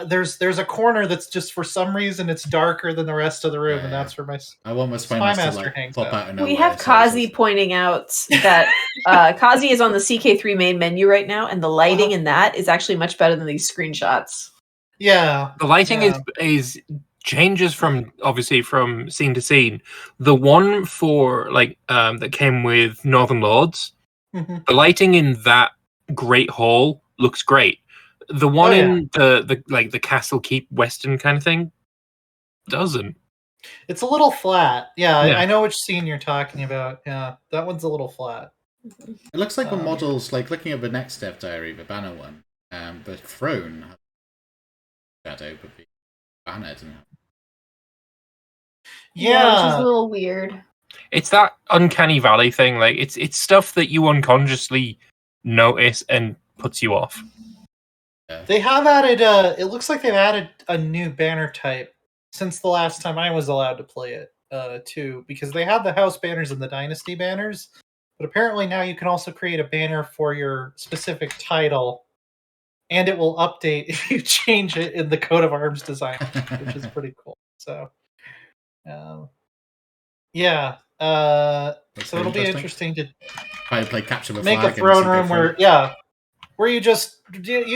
there's a corner that's just for some reason it's darker than the rest of the room, and that's where my Spy Master like, hangs pop out. of nowhere, We have so Kazi pointing out that Kazi is on the CK3 main menu right now, and the lighting in that is actually much better than these screenshots. Yeah, the lighting is changes from obviously from scene to scene. The one for like that came with Northern Lords, the lighting in that Great Hall looks great. The one in the like the Castle Keep Western kind of thing doesn't. It's a little flat. Yeah, I know which scene you're talking about. Yeah, that one's a little flat. It looks like the models, like looking at the next dev diary, the banner one, the throne shadow, but the banner didn't have. Yeah, which is a little weird. It's that uncanny valley thing. Like it's stuff that you unconsciously notice and puts you off. They have added. It looks like they've added a new banner type since the last time I was allowed to play it. Too, because they had the house banners and the dynasty banners, but apparently now you can also create a banner for your specific title, and it will update if you change it in the coat of arms design, which is pretty cool. So, yeah. So it'll be interesting to like capture the make flag a throne room where where you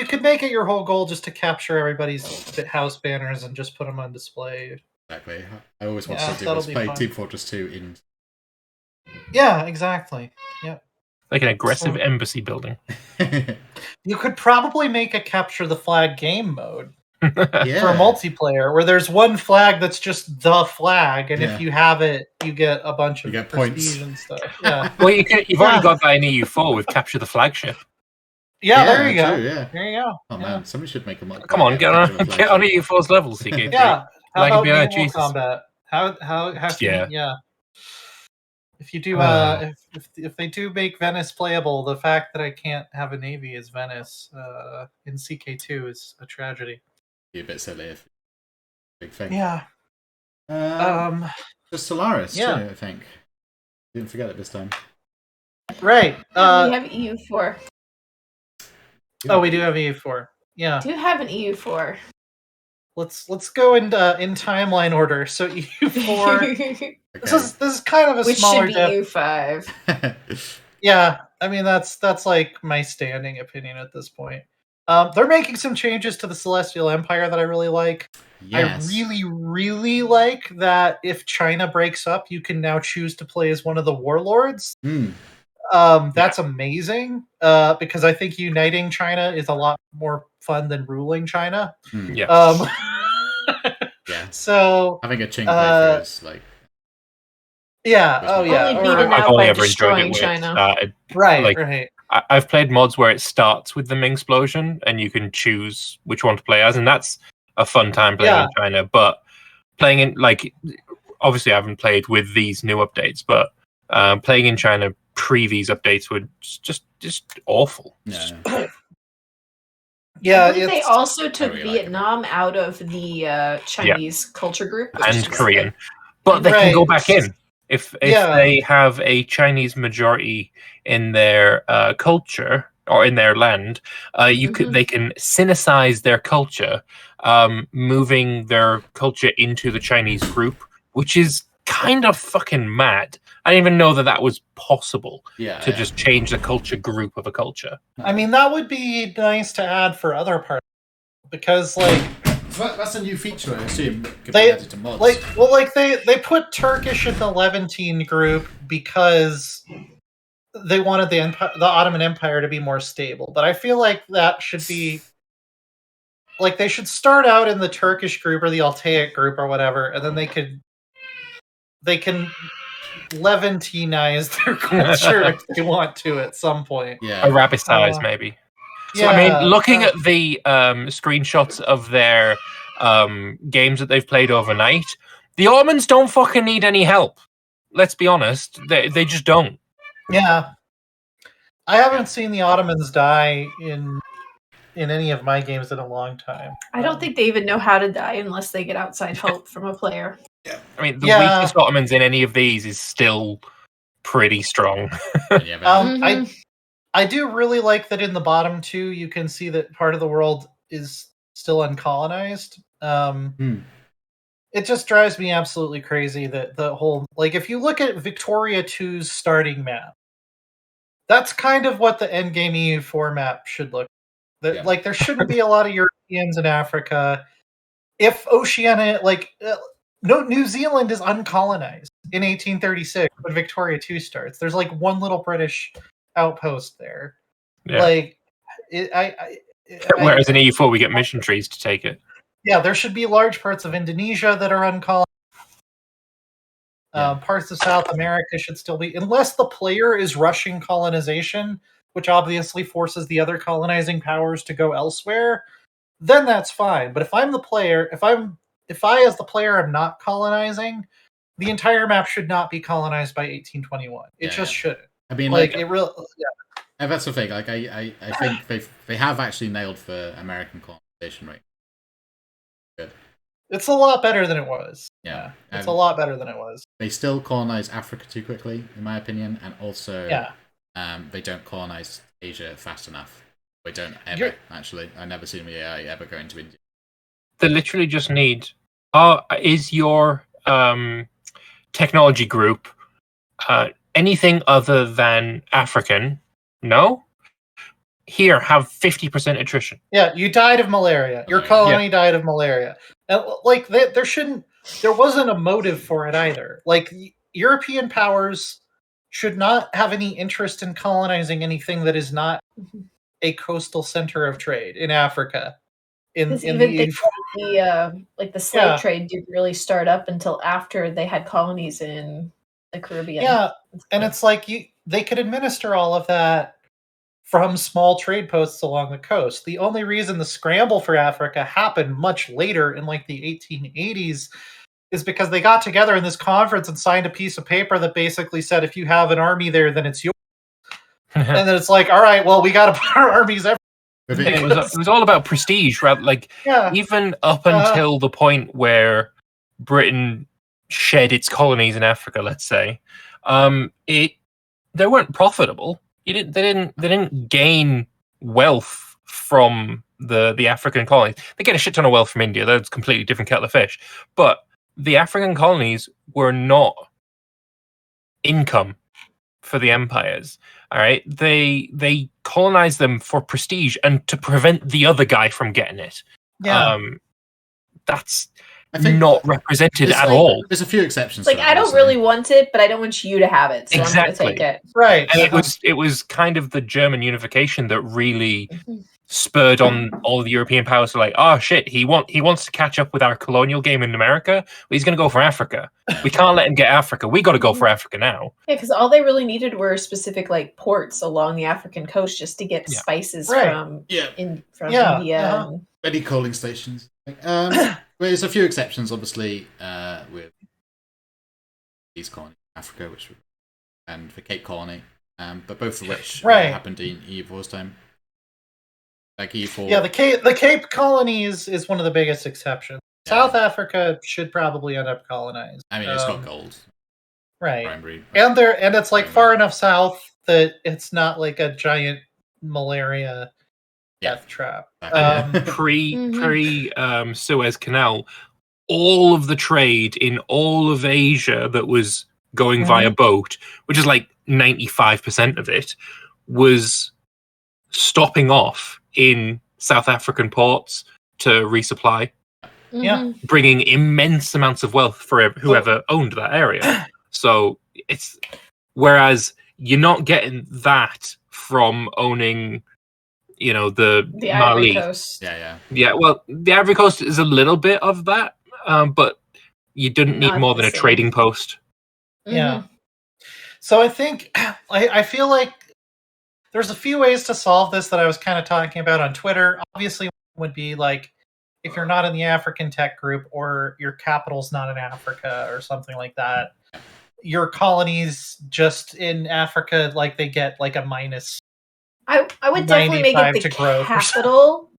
could make it your whole goal just to capture everybody's house banners and just put them on display. Exactly. I always wanted to do was play Team Fortress 2 in. Yeah, exactly. Yeah. Like an aggressive embassy building. You could probably make a capture the flag game mode for multiplayer where there's one flag that's just the flag, and if you have it, you get a bunch of prestige points and stuff. Yeah. Well, you've already got that in EU4 with capture the flagship. Yeah, there you go. True, yeah. There you go. Oh man, somebody should make a mod. Come on, get on EU4's level, CK3. Yeah. How about naval Jesus. combat? How can If you do, if they do make Venice playable, the fact that I can't have a navy as Venice in CK2 is a tragedy. Be a bit silly if big thing. Yeah. The Solaris too, I think. Didn't forget it this time. Right. We have EU4. Oh, we do have EU4. Yeah. Do have an EU4. Let's go in timeline order. So EU4. This is kind of a which smaller should be EU5. Yeah, I mean that's like my standing opinion at this point. They're making some changes to the Celestial Empire that I really like. Yes. I really, really like that if China breaks up, you can now choose to play as one of the warlords. That's amazing because I think uniting China is a lot more fun than ruling China. Yeah. So having a Qing playthrough is like. Yeah. Oh yeah. Only beaten out by destroying China. Right. I've played mods where it starts with the Ming explosion, and you can choose which one to play as, and that's a fun time playing in China. But playing in obviously I haven't played with these new updates, but playing in China pre these updates were just awful. Yeah. I believe they also took Vietnam out of the Chinese culture group and Korean, but they can go back in if they have a Chinese majority in their culture or in their land. They can Sinicize their culture, moving their culture into the Chinese group, which is kind of fucking mad. I didn't even know that was possible to just change the culture group of a culture. I mean, that would be nice to add for other parts because, that's a new feature, I assume. They they put Turkish in the Levantine group because they wanted the Ottoman Empire to be more stable. But I feel like that should be they should start out in the Turkish group or the Altaic group or whatever, and then they can Levantinize their culture if they want to at some point. Arabicize maybe. So, I mean, looking at the screenshots of their games that they've played overnight, the Ottomans don't fucking need any help. Let's be honest. They just don't. Yeah. I haven't seen the Ottomans die in any of my games in a long time. I don't think they even know how to die unless they get outside help from a player. Yeah. I mean, the weakest Ottomans in any of these is still pretty strong. I do really like that in the bottom two, you can see that part of the world is still uncolonized. It just drives me absolutely crazy that the whole, like, if you look at Victoria 2's starting map, that's kind of what the endgame EU4 map should look like. Like, there shouldn't be a lot of Europeans in Africa. If Oceania, like, no, New Zealand is uncolonized in 1836 when Victoria 2 starts. There's like one little British outpost there. Yeah. Like, whereas in EU4 we get mission trees to take it. Yeah, there should be large parts of Indonesia that are uncolonized. Parts of South America should still be, unless the player is rushing colonization, which obviously forces the other colonizing powers to go elsewhere. Then that's fine. But if I'm the player, if I as the player am not colonizing, the entire map should not be colonized by 1821. It just shouldn't. I mean, like it really. And that's the thing. Like, I think they have actually nailed for American colonization rate. Good. It's a lot better than it was. Yeah, it's a lot better than it was. They still colonize Africa too quickly, in my opinion, and also they don't colonize Asia fast enough. They don't ever, actually. I've never seen the AI ever go into India. They literally just need... is your technology group anything other than African? No? Here, have 50% attrition. Yeah, you died of malaria. Your colony died of malaria. And, like, there wasn't a motive for it either. Like, European powers should not have any interest in colonizing anything that is not a coastal center of trade in Africa. The slave trade didn't really start up until after they had colonies in the Caribbean. Yeah, and it's like they could administer all of that from small trade posts along the coast. The only reason the scramble for Africa happened much later in like the 1880s is because they got together in this conference and signed a piece of paper that basically said, if you have an army there, then it's yours. And then it's like, all right, well, we got to put our armies everywhere. It was all about prestige, right? Like, even up until the point where Britain shed its colonies in Africa, let's say, they weren't profitable. They didn't gain wealth from the African colonies. They get a shit ton of wealth from India. That's a completely different kettle of fish. But the African colonies were not income for the empires. All right, they colonized them for prestige and to prevent the other guy from getting it. Yeah, that's not represented at all. There's a few exceptions. Like, I don't really want it, but I don't want you to have it, so exactly. I'm going to take it. Right, and it was kind of the German unification that really spurred on all the European powers to like, oh shit, he wants to catch up with our colonial game in America. Well, he's going to go for Africa. We can't let him get Africa. We got to go for Africa now. Yeah, because all they really needed were specific like ports along the African coast just to get spices from India. Many coaling stations. There's a few exceptions, obviously, with East Colony, Africa, and the Cape Colony, but both of which happened in EU4's time. Like EU4. Yeah, the Cape Colony is one of the biggest exceptions. Yeah. South Africa should probably end up colonized. I mean, it's got gold, right? Primary, and it's like far enough south that it's not like a giant malaria death trap. Pre Suez Canal, all of the trade in all of Asia that was going via boat, which is like 95% of it, was stopping off in South African ports to resupply. Yeah, bringing immense amounts of wealth for whoever owned that area. So whereas you're not getting that from owning, the Mali. Ivory Coast. Yeah. Well, the Ivory Coast is a little bit of that, but you didn't need more than a trading post. Yeah. So I think I feel like there's a few ways to solve this that I was kind of talking about on Twitter. Obviously, would be like, if you're not in the African tech group or your capital's not in Africa or something like that, your colonies just in Africa, like, they get like a minus. I would definitely make it the capital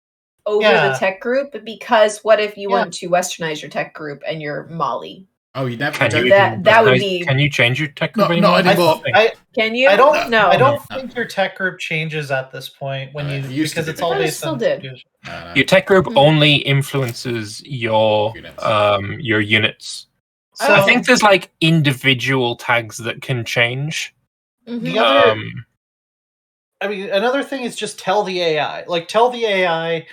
over the tech group, because what if you want to westernize your tech group and you're Mali? Oh, you never. That would be. Can you change your tech group not anymore? Can you? I don't No. think your tech group changes at this point when because it's all But it based still on did. fusion. No. Your tech group only influences your units. So I think there's like individual tags that can change. the other, another thing is just tell the AI. Like, tell the AI,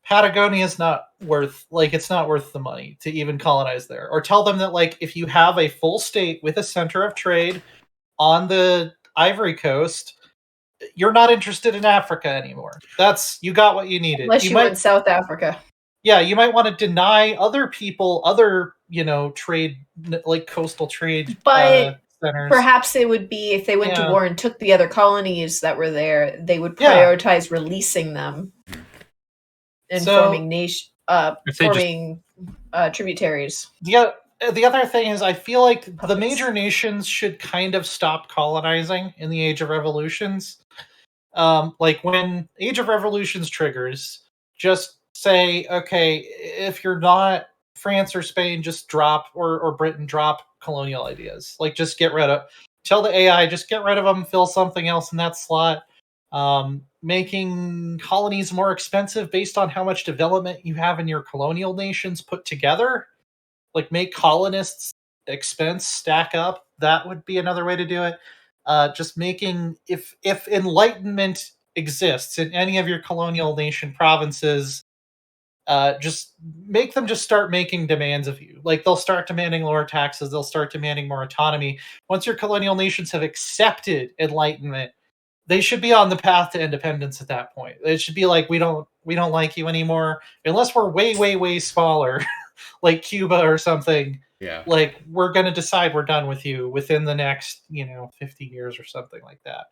Patagonia is not worth, it's not worth the money to even colonize there. Or tell them that, like, if you have a full state with a center of trade on the Ivory Coast, you're not interested in Africa anymore. You got what you needed. Unless you want South Africa. Yeah, you might want to deny other people other, trade, like coastal trade But centers. perhaps it would be if they went to war and took the other colonies that were there, they would prioritize releasing them and forming tributaries. The other thing is, I feel like the major nations should kind of stop colonizing in the Age of Revolutions. Like when Age of Revolutions triggers, just say, okay, if you're not France or Spain, just drop, or Britain, drop colonial ideas. Like, just get rid of, tell the AI, just get rid of them, fill something else in that slot. Making colonies more expensive based on how much development you have in your colonial nations put together. Like, make colonists' expense stack up. That would be another way to do it. Just making, if enlightenment exists in any of your colonial nation provinces, just make them just start making demands of you. Like, they'll start demanding lower taxes. They'll start demanding more autonomy. Once your colonial nations have accepted enlightenment, they should be on the path to independence at that point. It should be like, we don't like you anymore unless we're way, way, way smaller, like Cuba or something. Yeah. Like, we're going to decide we're done with you within the next, 50 years or something like that.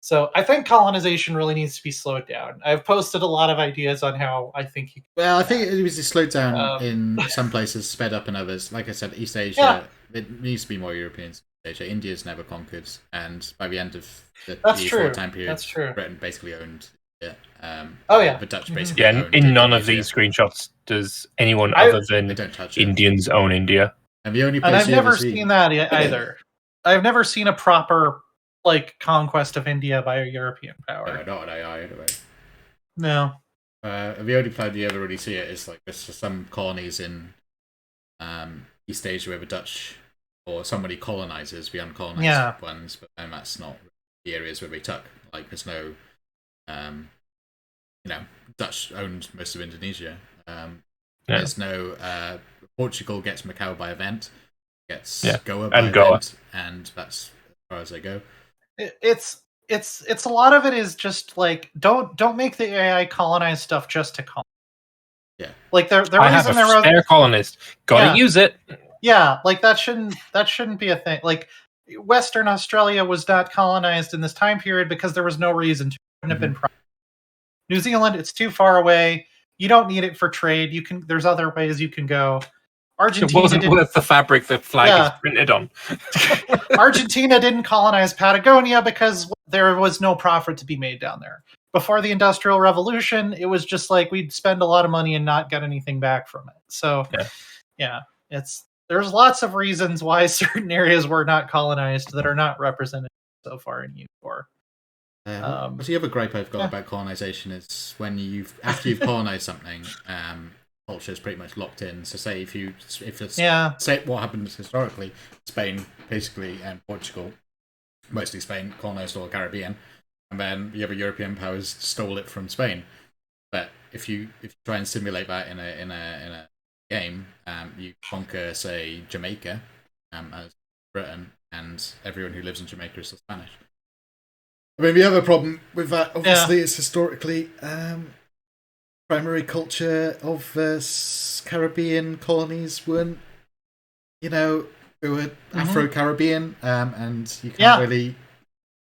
So I think colonization really needs to be slowed down. I've posted a lot of ideas on how I think I think it was slowed down in some places, sped up in others. Like I said, East Asia, it needs to be more European. Asia. India's never conquered, and by the end of the E4 time period, Britain basically owned it. The Dutch basically owned in none of these screenshots does anyone other than Indians own India. And the only place I've never seen that either. I've never seen a proper conquest of India by a European power. No, not an AI anyway. No. The only place you ever really see it is there's some colonies in East Asia where the Dutch or somebody colonizes the uncolonized ones, but then that's not the areas where they took. Like, there's no, Dutch owned most of Indonesia. There's no Portugal gets Macau by event, gets Goa by event, and that's as far as they go. It's a lot of it is just like, don't make the AI colonize stuff just to colonize. Yeah, like the I have a spare colonist. Gotta use it. Yeah, like that shouldn't be a thing. Like, Western Australia was not colonized in this time period because there was no reason to. It wouldn't have been. New Zealand, it's too far away. You don't need it for trade. There's other ways you can go. Argentina it wasn't worth the fabric the flag is printed on. Argentina didn't colonize Patagonia because there was no profit to be made down there. Before the Industrial Revolution, it was just like we'd spend a lot of money and not get anything back from it. So, there's lots of reasons why certain areas were not colonized that are not represented so far in U4. The other gripe I've got about colonization is when after you've colonized something, culture is pretty much locked in. So say say what happened historically, Spain basically and Portugal, mostly Spain, colonized all the Caribbean, and then the other European powers stole it from Spain. But if you try and simulate that in a game, you conquer, say, Jamaica as Britain, and everyone who lives in Jamaica is still Spanish. I mean, the other problem with that, obviously, is historically primary culture of Caribbean colonies weren't, they were Afro-Caribbean, and you can't really...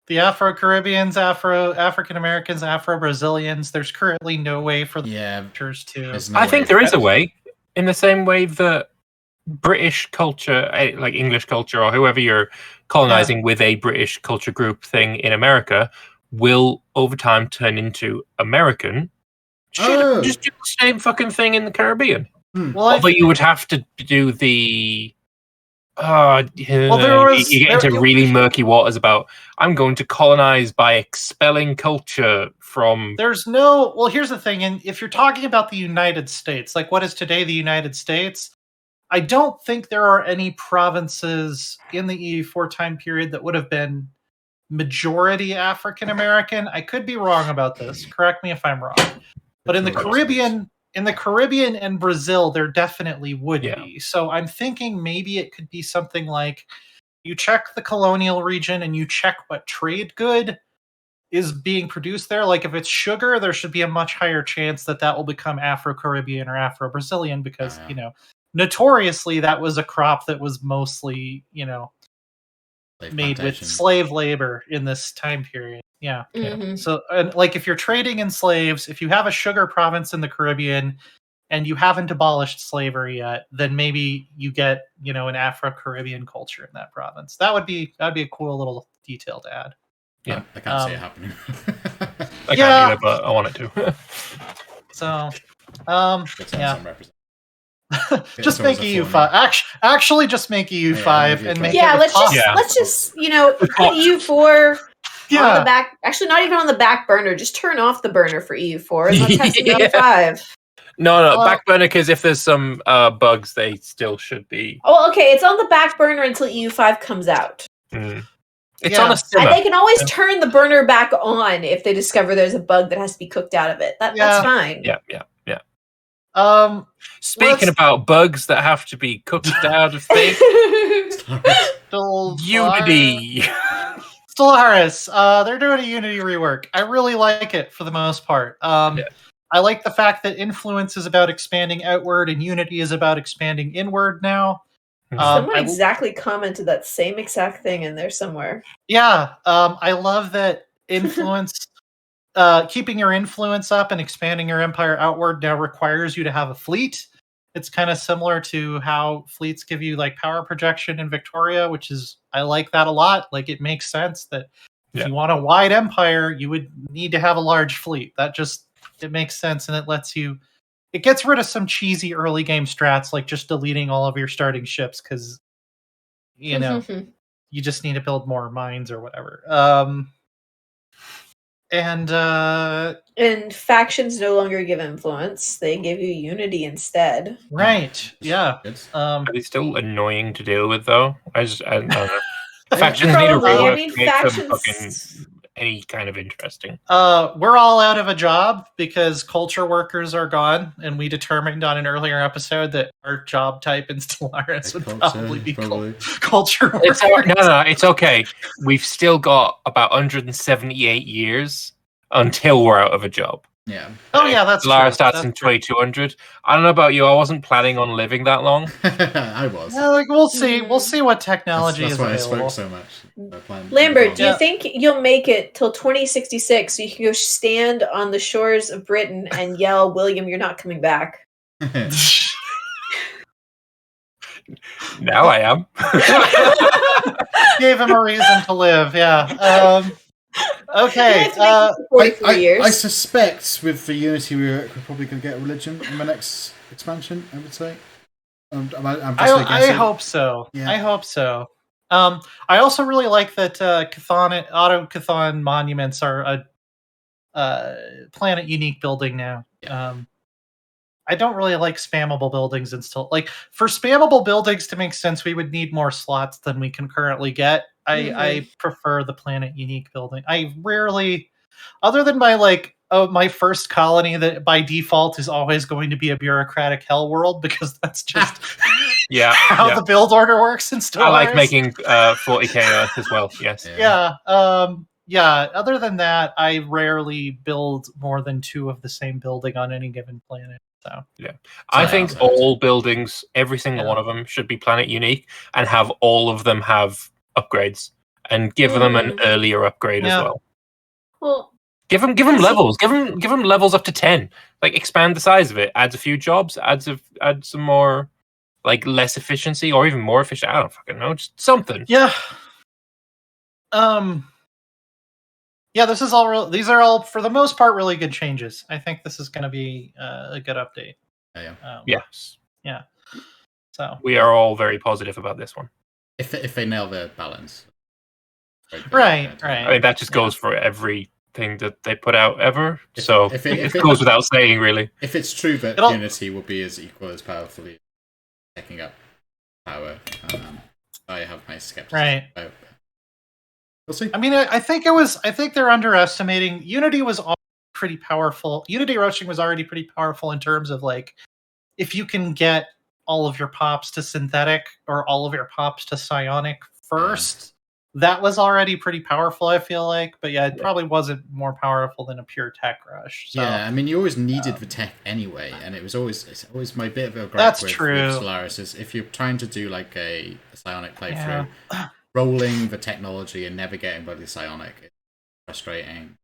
The Afro-Caribbeans, African-Americans, Afro-Brazilians, there's currently no way for the cultures to... I think there is a way, in the same way that British culture, like English culture, or whoever you're colonizing with a British culture group thing in America, will over time turn into American. Just do the same fucking thing in the Caribbean. Well, but you would have to do the. You get into really murky waters about. I'm going to colonize by expelling culture from. There's no. Well, here's the thing, and if you're talking about the United States, like what is today the United States, I don't think there are any provinces in the EU4 time period that would have been majority African American. I could be wrong about this. Correct me if I'm wrong. But in the Caribbean and Brazil, there definitely would be. So I'm thinking maybe it could be something like you check the colonial region and you check what trade good is being produced there. Like if it's sugar, there should be a much higher chance that will become Afro-Caribbean or Afro-Brazilian because, notoriously that was a crop that was mostly, made with slave labor in this time period. Yeah. Mm-hmm. So, like, if you're trading in slaves, if you have a sugar province in the Caribbean and you haven't abolished slavery yet, then maybe you get, an Afro-Caribbean culture in that province. That'd be a cool little detail to add. Yeah, I can't see it happening. I can't either, but I want it to. So, just make EU5. Actually, just make EU5 and make it. Let's just put EU4 on the back. Actually, not even on the back burner. Just turn off the burner for EU4 and let's have some EU5. No, back burner because if there's some bugs, they still should be. Oh, okay. It's on the back burner until EU5 comes out. It's on a simmer. And they can always turn the burner back on if they discover there's a bug that has to be cooked out of it. That's fine. Yeah. Speaking about bugs that have to be cooked out of things, Unity. Stellaris, they're doing a Unity rework. I really like it for the most part. I like the fact that Influence is about expanding outward and Unity is about expanding inward now. Someone exactly commented that same exact thing in there somewhere. Yeah, I love that Influence, keeping your influence up and expanding your empire outward now requires you to have a fleet. It's kind of similar to how fleets give you like power projection in Victoria, which is, I like that a lot. Like it makes sense that if you want a wide empire, you would need to have a large fleet. It makes sense, and it gets rid of some cheesy early game strats like just deleting all of your starting ships because you just need to build more mines or whatever. And factions no longer give influence; they give you unity instead. Right? Yeah. Are they still annoying to deal with though? I don't know. Factions need to rework to make them fucking any kind of interesting. We're all out of a job because culture workers are gone, and we determined on an earlier episode that our job type in Stellaris would probably be culture workers. No, it's okay. We've still got about 178 years until we're out of a job. Yeah. Oh yeah, that's Stellaris starts in 2200. I don't know about you. I wasn't planning on living that long. I was. Yeah, we'll see. We'll see what technology is available. That's why I spoke so much. Lambert, do you think you'll make it till 2066 so you can go stand on the shores of Britain and yell, "William, you're not coming back"? Now I am. Gave him a reason to live. Yeah. Okay. I suspect with the Unity we're probably going to get religion in the next expansion. I would say. I hope so. Yeah. I hope so. I also really like that auto Chthon monuments are a planet unique building now. Yeah. I don't really like spammable buildings for spammable buildings to make sense, we would need more slots than we can currently get. I prefer the planet unique building. I rarely, other than my first colony that by default is always going to be a bureaucratic hell world because that's just how the build order works in Stellaris. I like making 40k Earth as well. Yes. Yeah. Other than that, I rarely build more than 2 of the same building on any given planet. So I think all buildings, every single one of them, should be planet unique and have all of them have upgrades and give them an earlier upgrade as well. Well, give them levels. Give them levels up to 10. Like expand the size of it. Adds a few jobs. Add some more, like less efficiency or even more efficient. I don't fucking know. Just something. Yeah. This is all. These are all, for the most part, really good changes. I think this is going to be a good update. Yes. Yeah. So we are all very positive about this one. If they nail their balance. Right. I mean, that just goes for everything that they put out ever. If it if goes without saying, really. If it's true that Unity will be as equal as powerfully taking up power, I have my skepticism. Right. We'll see. I mean, I think they're underestimating. Unity was already pretty powerful. Unity rushing was already pretty powerful in terms of like, if you can get all of your pops to synthetic or all of your pops to psionic first, that was already pretty powerful, I feel like. But yeah, it probably wasn't more powerful than a pure tech rush. So, yeah, I mean, you always needed the tech anyway, and it's always my bit of a gripe that's with true. Solaris is if you're trying to do like a psionic playthrough, rolling the technology and never getting by the psionic is frustrating.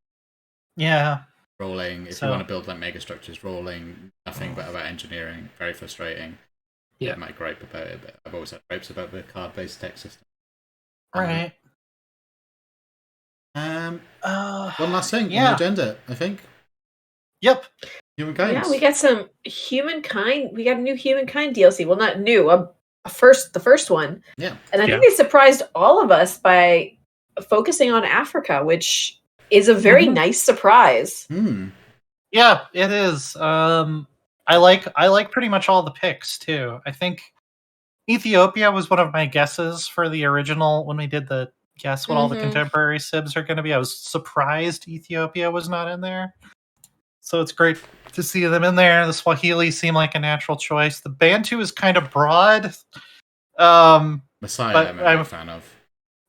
Yeah. Rolling, if you want to build like mega structures, rolling nothing but about engineering, very frustrating. Yeah, I might gripe about it, but I've always had gripes about the card-based tech system. Right. One last thing on the agenda, I think. Yep. Humankind. Yeah, we got some Humankind. We got a new Humankind DLC. Well, not new. The first one. Yeah. And I think they surprised all of us by focusing on Africa, which is a very nice surprise. Yeah, it is. I like pretty much all the picks too. I think Ethiopia was one of my guesses for the original when we did the guess what all the contemporary Sibs are going to be. I was surprised Ethiopia was not in there. So it's great to see them in there. The Swahili seem like a natural choice. The Bantu is kind of broad. Messiah, I'm a fan of.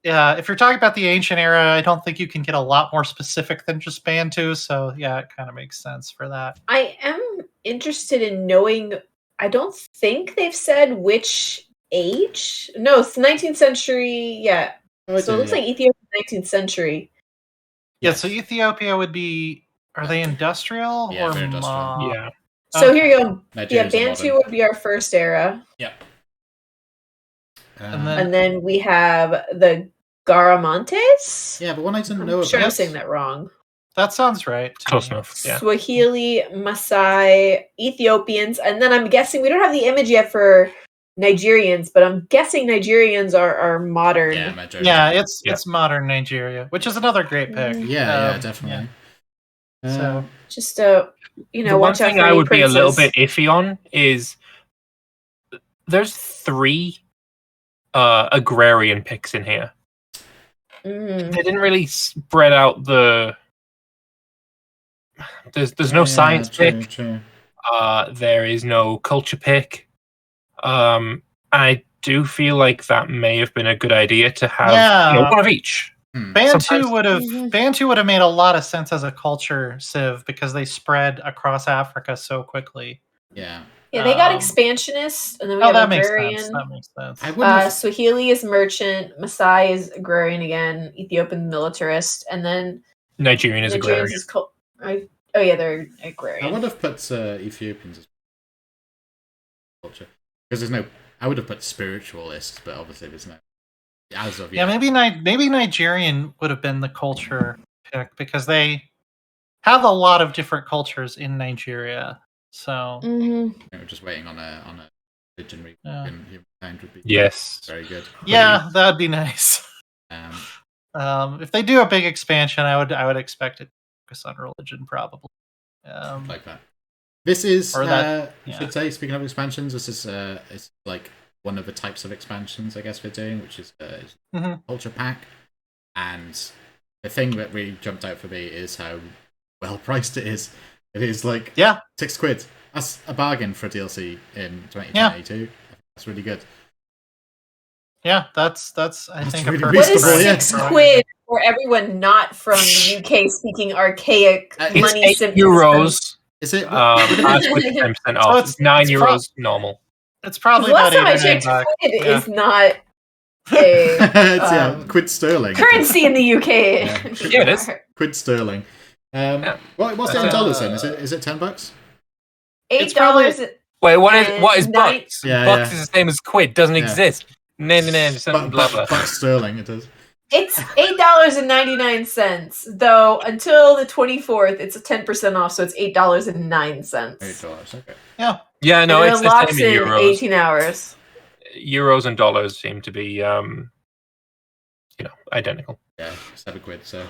Yeah, if you're talking about the ancient era, I don't think you can get a lot more specific than just Bantu. So yeah, it kind of makes sense for that. I am interested in knowing. I don't think they've said which age. No, it's 19th century. Yeah. So it looks like Ethiopia 19th century. Yeah, so Ethiopia would be. Are they industrial or industrial? Yeah. So here you go. Nigeria's Bantu would be our first era. Yeah. And then we have the Garamantes. Yeah, but one I didn't know about. Sure, I'm saying that wrong. That sounds right. Close enough. Yeah. Swahili, Maasai, Ethiopians, and then I'm guessing we don't have the image yet for Nigerians, but I'm guessing Nigerians are modern. Yeah, it's modern Nigeria, which is another great pick. Yeah, definitely. So just the one thing I would be a little bit iffy on is there's 3 agrarian picks in here. They didn't really spread out the. There's no science pick. True. There is no culture pick. I do feel like that may have been a good idea to have one of each. Bantu would have made a lot of sense as a culture civ because they spread across Africa so quickly. Yeah. Yeah, they got expansionists, and then we have agrarian. That makes sense. Swahili is merchant, Maasai is agrarian again, Ethiopian militarist, and then Nigerian is agrarian. They're agrarian. I would have put Ethiopians as culture because there's no. I would have put spiritualists, but obviously there's no. As of yet. Maybe Nigerian would have been the culture pick because they have a lot of different cultures in Nigeria. So we're just waiting on a religion Humankind would be very good. Yeah, that'd be nice. If they do a big expansion, I would expect it to focus on religion probably. Like that. This is I should say, speaking of expansions, this is it's like one of the types of expansions I guess we're doing, which is culture pack. And the thing that really jumped out for me is how well priced it is. It is like £6. That's a bargain for a DLC in 2022. That's really good. Yeah, that's I think really what is £6 for everyone not from the UK speaking archaic money? €8. Is it? With 10% off. It's €9 normal. It's probably last time I checked, quid is not a quid sterling currency in the UK. Yeah, it is quid sterling. What's it in dollars then? Is it $10? $8. Wait, what is bucks? Yeah, bucks is the same as quid. Doesn't exist. No, something blah blah. Bucks sterling, it does. It's $8.99, though until the 24th, it's a 10% off, so it's $8.09. $8, okay. Yeah. Yeah, no, and it's it the locks same in in euros. 18 hours. Euros and dollars seem to be, identical. Yeah, £7. So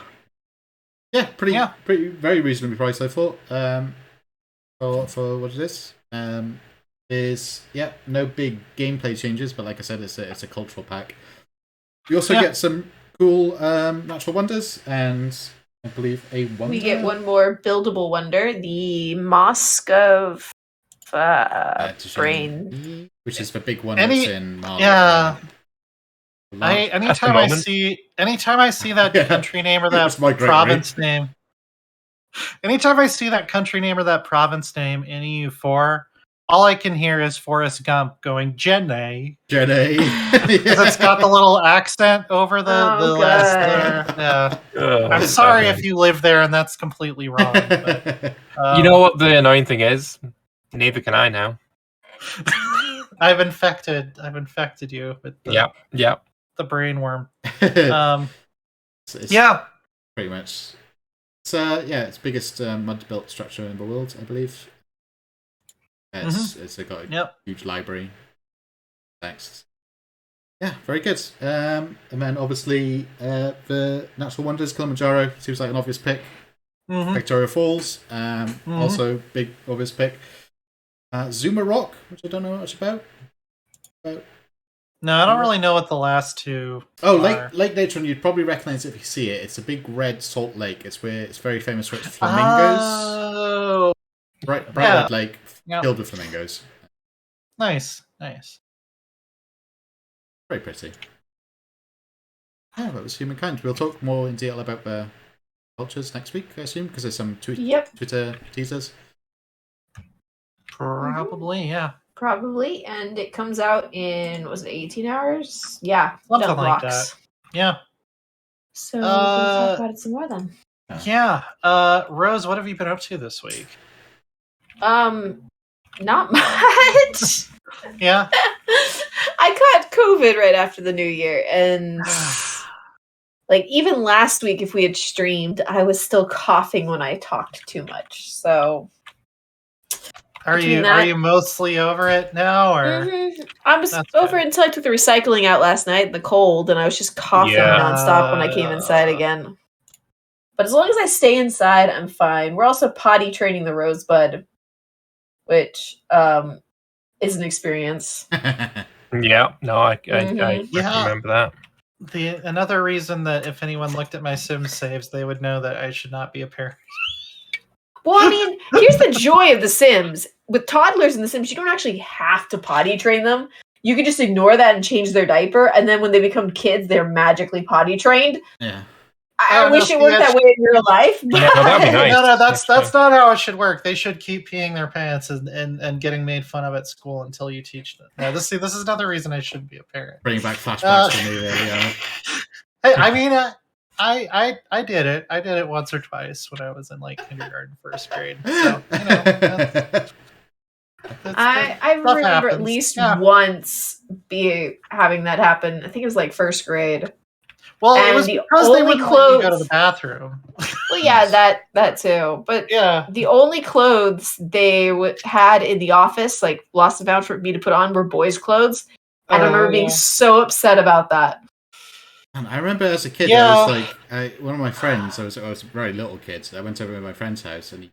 yeah, pretty, very reasonably priced, I thought. For what it is. Is no big gameplay changes, but like I said, it's a cultural pack. You also get some cool natural wonders, and I believe a wonder. We get one more buildable wonder, the Mosque of Brain, which is the big one that's in Mali. Yeah. Anytime I see that country name or that province name, anytime I see that country name or that province name in EU4, all I can hear is Forrest Gump going, Jenny. Jenny. Because it's got the little accent over the last there. Yeah. I'm sorry if you live there and that's completely wrong. But, you know what the annoying thing is? Neither can I now. I've infected you with the brain worm. It's yeah. Pretty much. It's biggest mud-built structure in the world, I believe. It's got a huge library. Thanks. Yeah, very good. And then obviously the natural wonders, Kilimanjaro seems like an obvious pick. Victoria Falls, also big obvious pick. Zuma Rock, which I don't know much about. No, I don't really know what the last two. Oh, Lake Natron, you'd probably recognize it if you see it. It's a big red salt lake. It's very famous for its flamingos. Oh, bright red lake filled with flamingos. Nice. Very pretty. Yeah, that was Humankind. We'll talk more in detail about the cultures next week, I assume, because there's some Twitter teasers. Probably, yeah. Probably, and it comes out in, was it 18 hours? Yeah, something like that. Yeah. So we'll talk about it some more then. Yeah. Rose, what have you been up to this week? Not much. Yeah. I caught COVID right after the new year, and like even last week, if we had streamed, I was still coughing when I talked too much. So, are you mostly over it now, or I was over it until I took the recycling out last night in the cold, and I was just coughing nonstop when I came inside again. But as long as I stay inside, I'm fine. We're also potty training the Rosebud, which is an experience. Yeah, no, I remember that. Another reason that if anyone looked at my Sims saves, they would know that I should not be a parent. Well, I mean, here's the joy of The Sims. With toddlers in The Sims, you don't actually have to potty train them. You can just ignore that and change their diaper, and then when they become kids, they're magically potty trained. Yeah. I wish it worked that way in real life. But... Yeah, that'd be nice. No, that's not how it should work. They should keep peeing their pants and getting made fun of at school until you teach them. Yeah, this is another reason I shouldn't be a parent. Bring back flashbacks to me there, yeah. Hey, I mean, I did it. I did it once or twice when I was in like kindergarten, first grade. So, I remember at least once having that happen. I think it was like first grade. Well, it was because they wouldn't let you go to the bathroom. Well, yeah, that too. But the only clothes they had in the office, like lost and found for me to put on, were boys' clothes. And I remember being so upset about that. And I remember as a kid, I was like, one of my friends, I was a very little kid, so I went over to my friend's house and he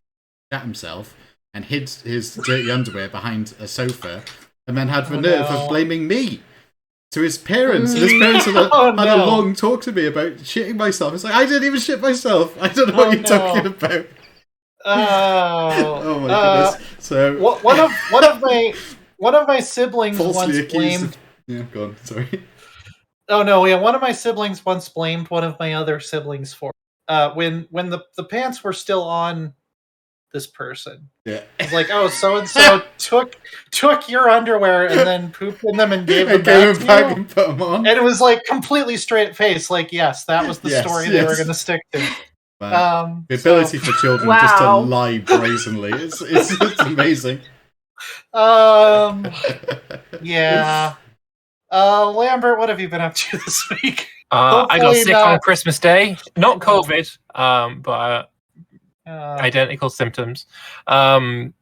shat himself and hid his dirty underwear behind a sofa and then had the nerve of blaming me to his parents. And his parents had a long talk to me about shitting myself. It's like, I didn't even shit myself. I don't know what you're talking about. Oh my goodness. So one of my siblings once blamed. Yeah, go on. Sorry. Oh no! Yeah, one of my siblings once blamed one of my other siblings for when the pants were still on this person. Yeah, it's like, oh, so and so took your underwear and then pooped in them and gave them back and put them on. And it was like completely straight face. Like, yes, that was the story they were going to stick to. The ability for children just to lie brazenly, it's amazing. Yeah. Lambert, what have you been up to this week? I got sick on Christmas Day. Not COVID, but identical symptoms. I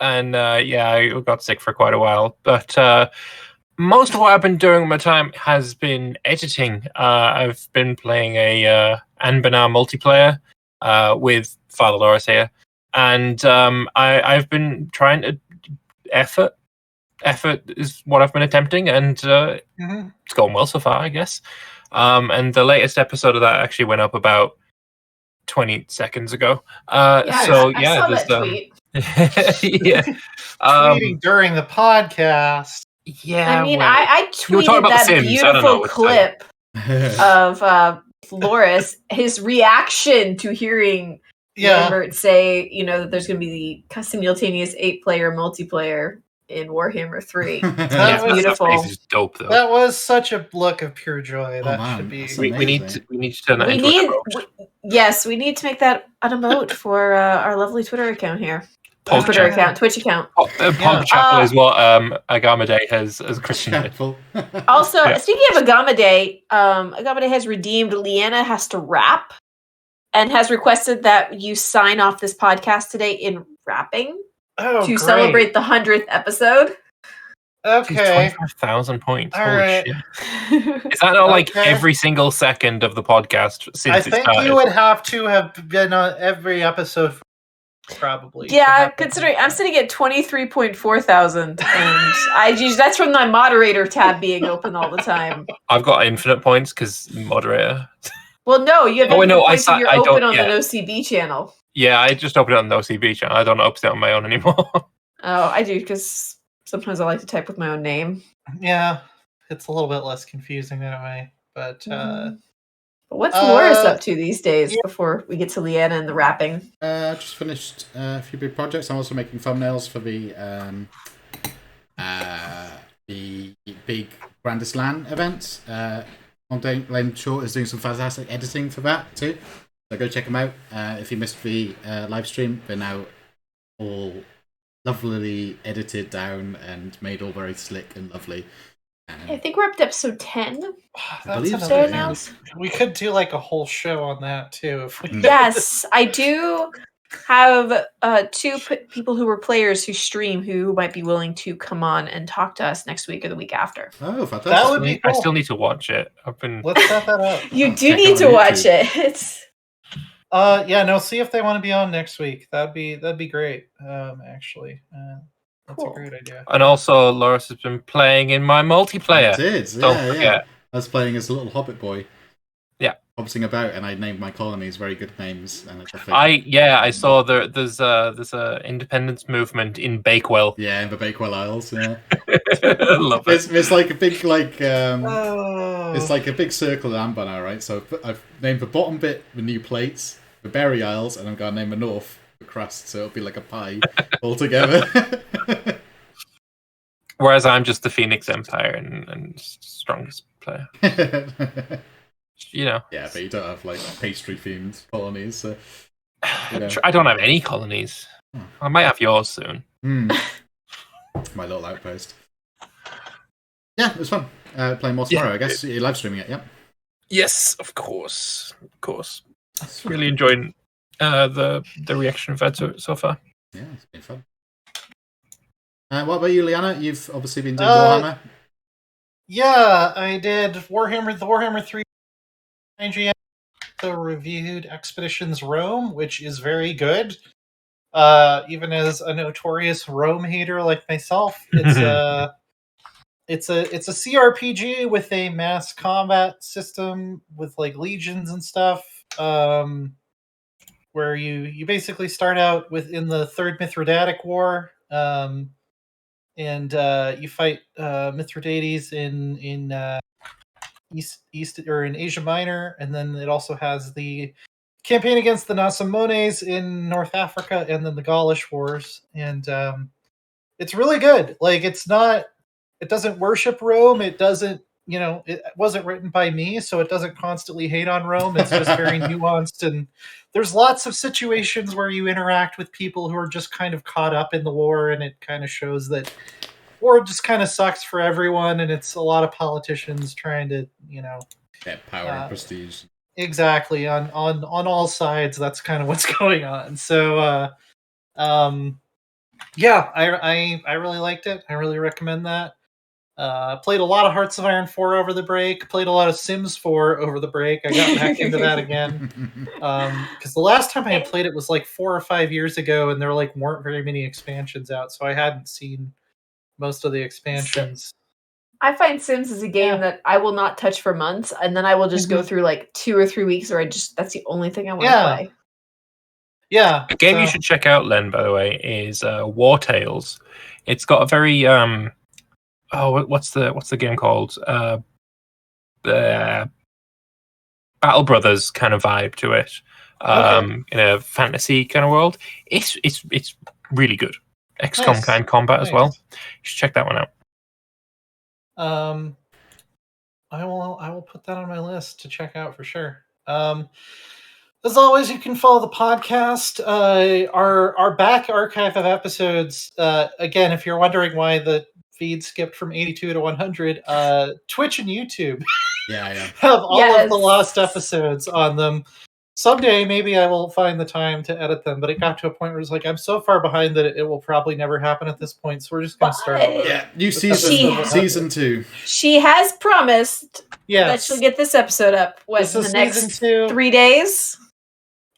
got sick for quite a while. But most of what I've been doing with my time has been editing. I've been playing a Anbanar multiplayer with Father Loris here. And I've been trying to effort is what I've been attempting, and it's going well so far, I guess. And the latest episode of that actually went up about 20 seconds ago. I saw that tweet. Tweeting during the podcast. Yeah, I mean, I tweeted that Sims, beautiful clip of Loris, his reaction to hearing Lambert say, that there's going to be the simultaneous 8-player multiplayer in Warhammer 3. That's beautiful. That is dope, though. That was such a look of pure joy. Should be. We need to turn that into an emote. Yes, we need to make that an emote for our lovely Twitter account here. Twitch account. Pog Chapel is what Agama Day has as Christian. Also, speaking of Agama Day has redeemed Leanna has to rap and has requested that you sign off this podcast today in rapping to celebrate the 100th episode. Okay. 25,000 points. All Holy right. shit. Is that not like every single second of the podcast since it started? I think you would have to have been on every episode. Probably. Yeah, considering I'm sitting at 23.4 thousand, and that's from my moderator tab being open all the time. I've got infinite points because moderator. Well, no, you have infinite points if you're open on the NoCB channel. Yeah, I just opened it on the NoCB channel. I don't open it on my own anymore. Oh, I do, because sometimes I like to type with my own name. Yeah, it's a little bit less confusing that way, but... What's Loris up to these days before we get to Leanna and the rapping? Just finished a few big projects. I'm also making thumbnails for the big Grandest LAN event. Mount&blade Short is doing some fantastic editing for that too. So go check them out. If you missed the live stream, they're now all lovely edited down and made all very slick and lovely. I think we're up to episode 10. We could do like a whole show on that too. If we Yes, I do have 2 people who were players who stream who might be willing to come on and talk to us next week or the week after. Oh, fantastic. That would be cool. I still need to watch it. Let's set that up. You do need to watch it. See if they want to be on next week. That'd be great. Actually. That's a great idea. And also, Loris has been playing in my multiplayer. I did, Don't forget. I was playing as a little hobbit boy. Yeah. Hobbing about, and I named my colonies very good names. And I saw there's a independence movement in Bakewell. Yeah, in the Bakewell Isles, yeah. I love it. It's like a big, it's like a big circle in Anbanar, right? So I've named the bottom bit the New Plates, the Berry Isles, and I'm going to name the north the crust, so it'll be like a pie altogether. Whereas I'm just the Phoenix Empire and strongest player. Yeah, but you don't have like pastry themed colonies. So, I don't have any colonies. I might have yours soon. My little outpost. Yeah, it was fun. Playing more tomorrow, I guess. You're live streaming it, yep. Yes, of course. Really enjoying the reaction we've had so far. Yeah, it's been fun. What about you, Liana? You've obviously been doing Warhammer. Yeah, I did the Warhammer 3 IGN. So reviewed Expeditions Rome, which is very good. Even as a notorious Rome hater like myself, it's a CRPG with a mass combat system with like legions and stuff. Where you basically start out within the Third Mithridatic War, and you fight Mithridates in East or in Asia Minor, and then it also has the campaign against the Nasamones in North Africa, and then the Gaulish Wars, and it's really good. Like it doesn't worship Rome. It doesn't, it wasn't written by me, so it doesn't constantly hate on Rome. It's just very nuanced, and there's lots of situations where you interact with people who are just kind of caught up in the war, and it kind of shows that or it just kind of sucks for everyone, and it's a lot of politicians trying to, get power and prestige. Exactly, on all sides. That's kind of what's going on. So, yeah, I really liked it. I really recommend that. Played a lot of Hearts of Iron 4 over the break. Played a lot of Sims 4 over the break. I got back into that again. Because the last time I had played it was like 4 or 5 years ago, and there weren't very many expansions out, so I hadn't seen most of the expansions. I find Sims is a game that I will not touch for months, and then I will just go through like 2 or 3 weeks where that's the only thing I want to play. Yeah. A game you should check out, Len, by the way, is War Tales. It's got a very what's the game called? Battle Brothers kind of vibe to it. In a fantasy kind of world. It's really good. XCOM kind of combat as well. You should check that one out. I will put that on my list to check out for sure. As always, you can follow the podcast. Our back archive of episodes. Again, if you're wondering why the feed skipped from 82 to 100, Twitch and YouTube have all of the lost episodes on them. Someday, maybe I will find the time to edit them, but it got to a point where it's like, I'm so far behind that it will probably never happen at this point, so we're just going to start over. Yeah, new season 2. She has promised that she'll get this episode up in the next 3 days.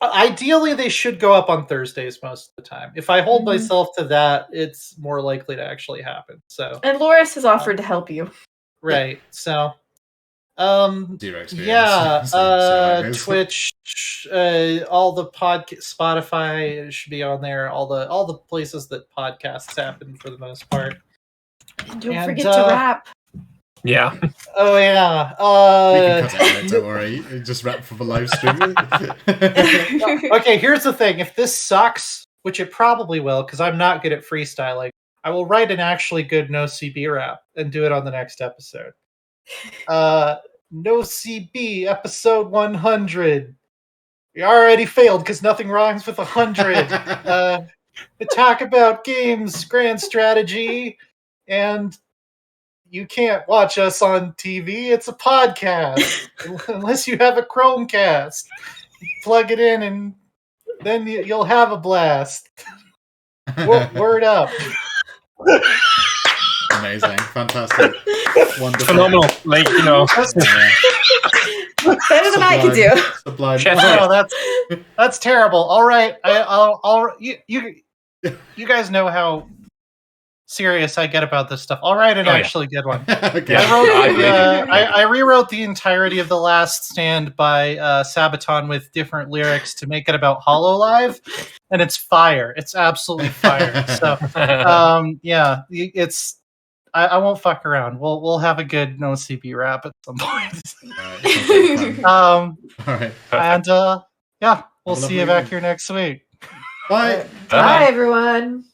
Ideally, they should go up on Thursdays most of the time. If I hold myself to that, it's more likely to actually happen. So, and Loris has offered to help you. Right, so... Zero experience. Yeah, Twitch, all the Spotify should be on there. All the places that podcasts happen for the most part. And don't forget to rap. Yeah. Oh yeah. We can cut it out, don't worry. Just rap for the live stream. Okay, here's the thing. If this sucks, which it probably will, because I'm not good at freestyling, I will write an actually good NoCB rap and do it on the next episode. NoCB episode 100. We already failed because nothing rhymes with 100. We talk about games, grand strategy, and you can't watch us on TV. It's a podcast. Unless you have a Chromecast. Plug it in and then you'll have a blast. Word up. Amazing, fantastic, wonderful, phenomenal. Like better than I could do. Sublime. No, that's terrible. All right, you guys know how serious I get about this stuff. I'll write an actually good one. Okay. I rewrote the entirety of The Last Stand by Sabaton with different lyrics to make it about HoloLive, and it's fire. It's absolutely fire. So, yeah, it's. I won't fuck around. We'll have a good NoCB rap at some point. All right. And yeah, we'll see you back here next week. Bye. Bye, everyone.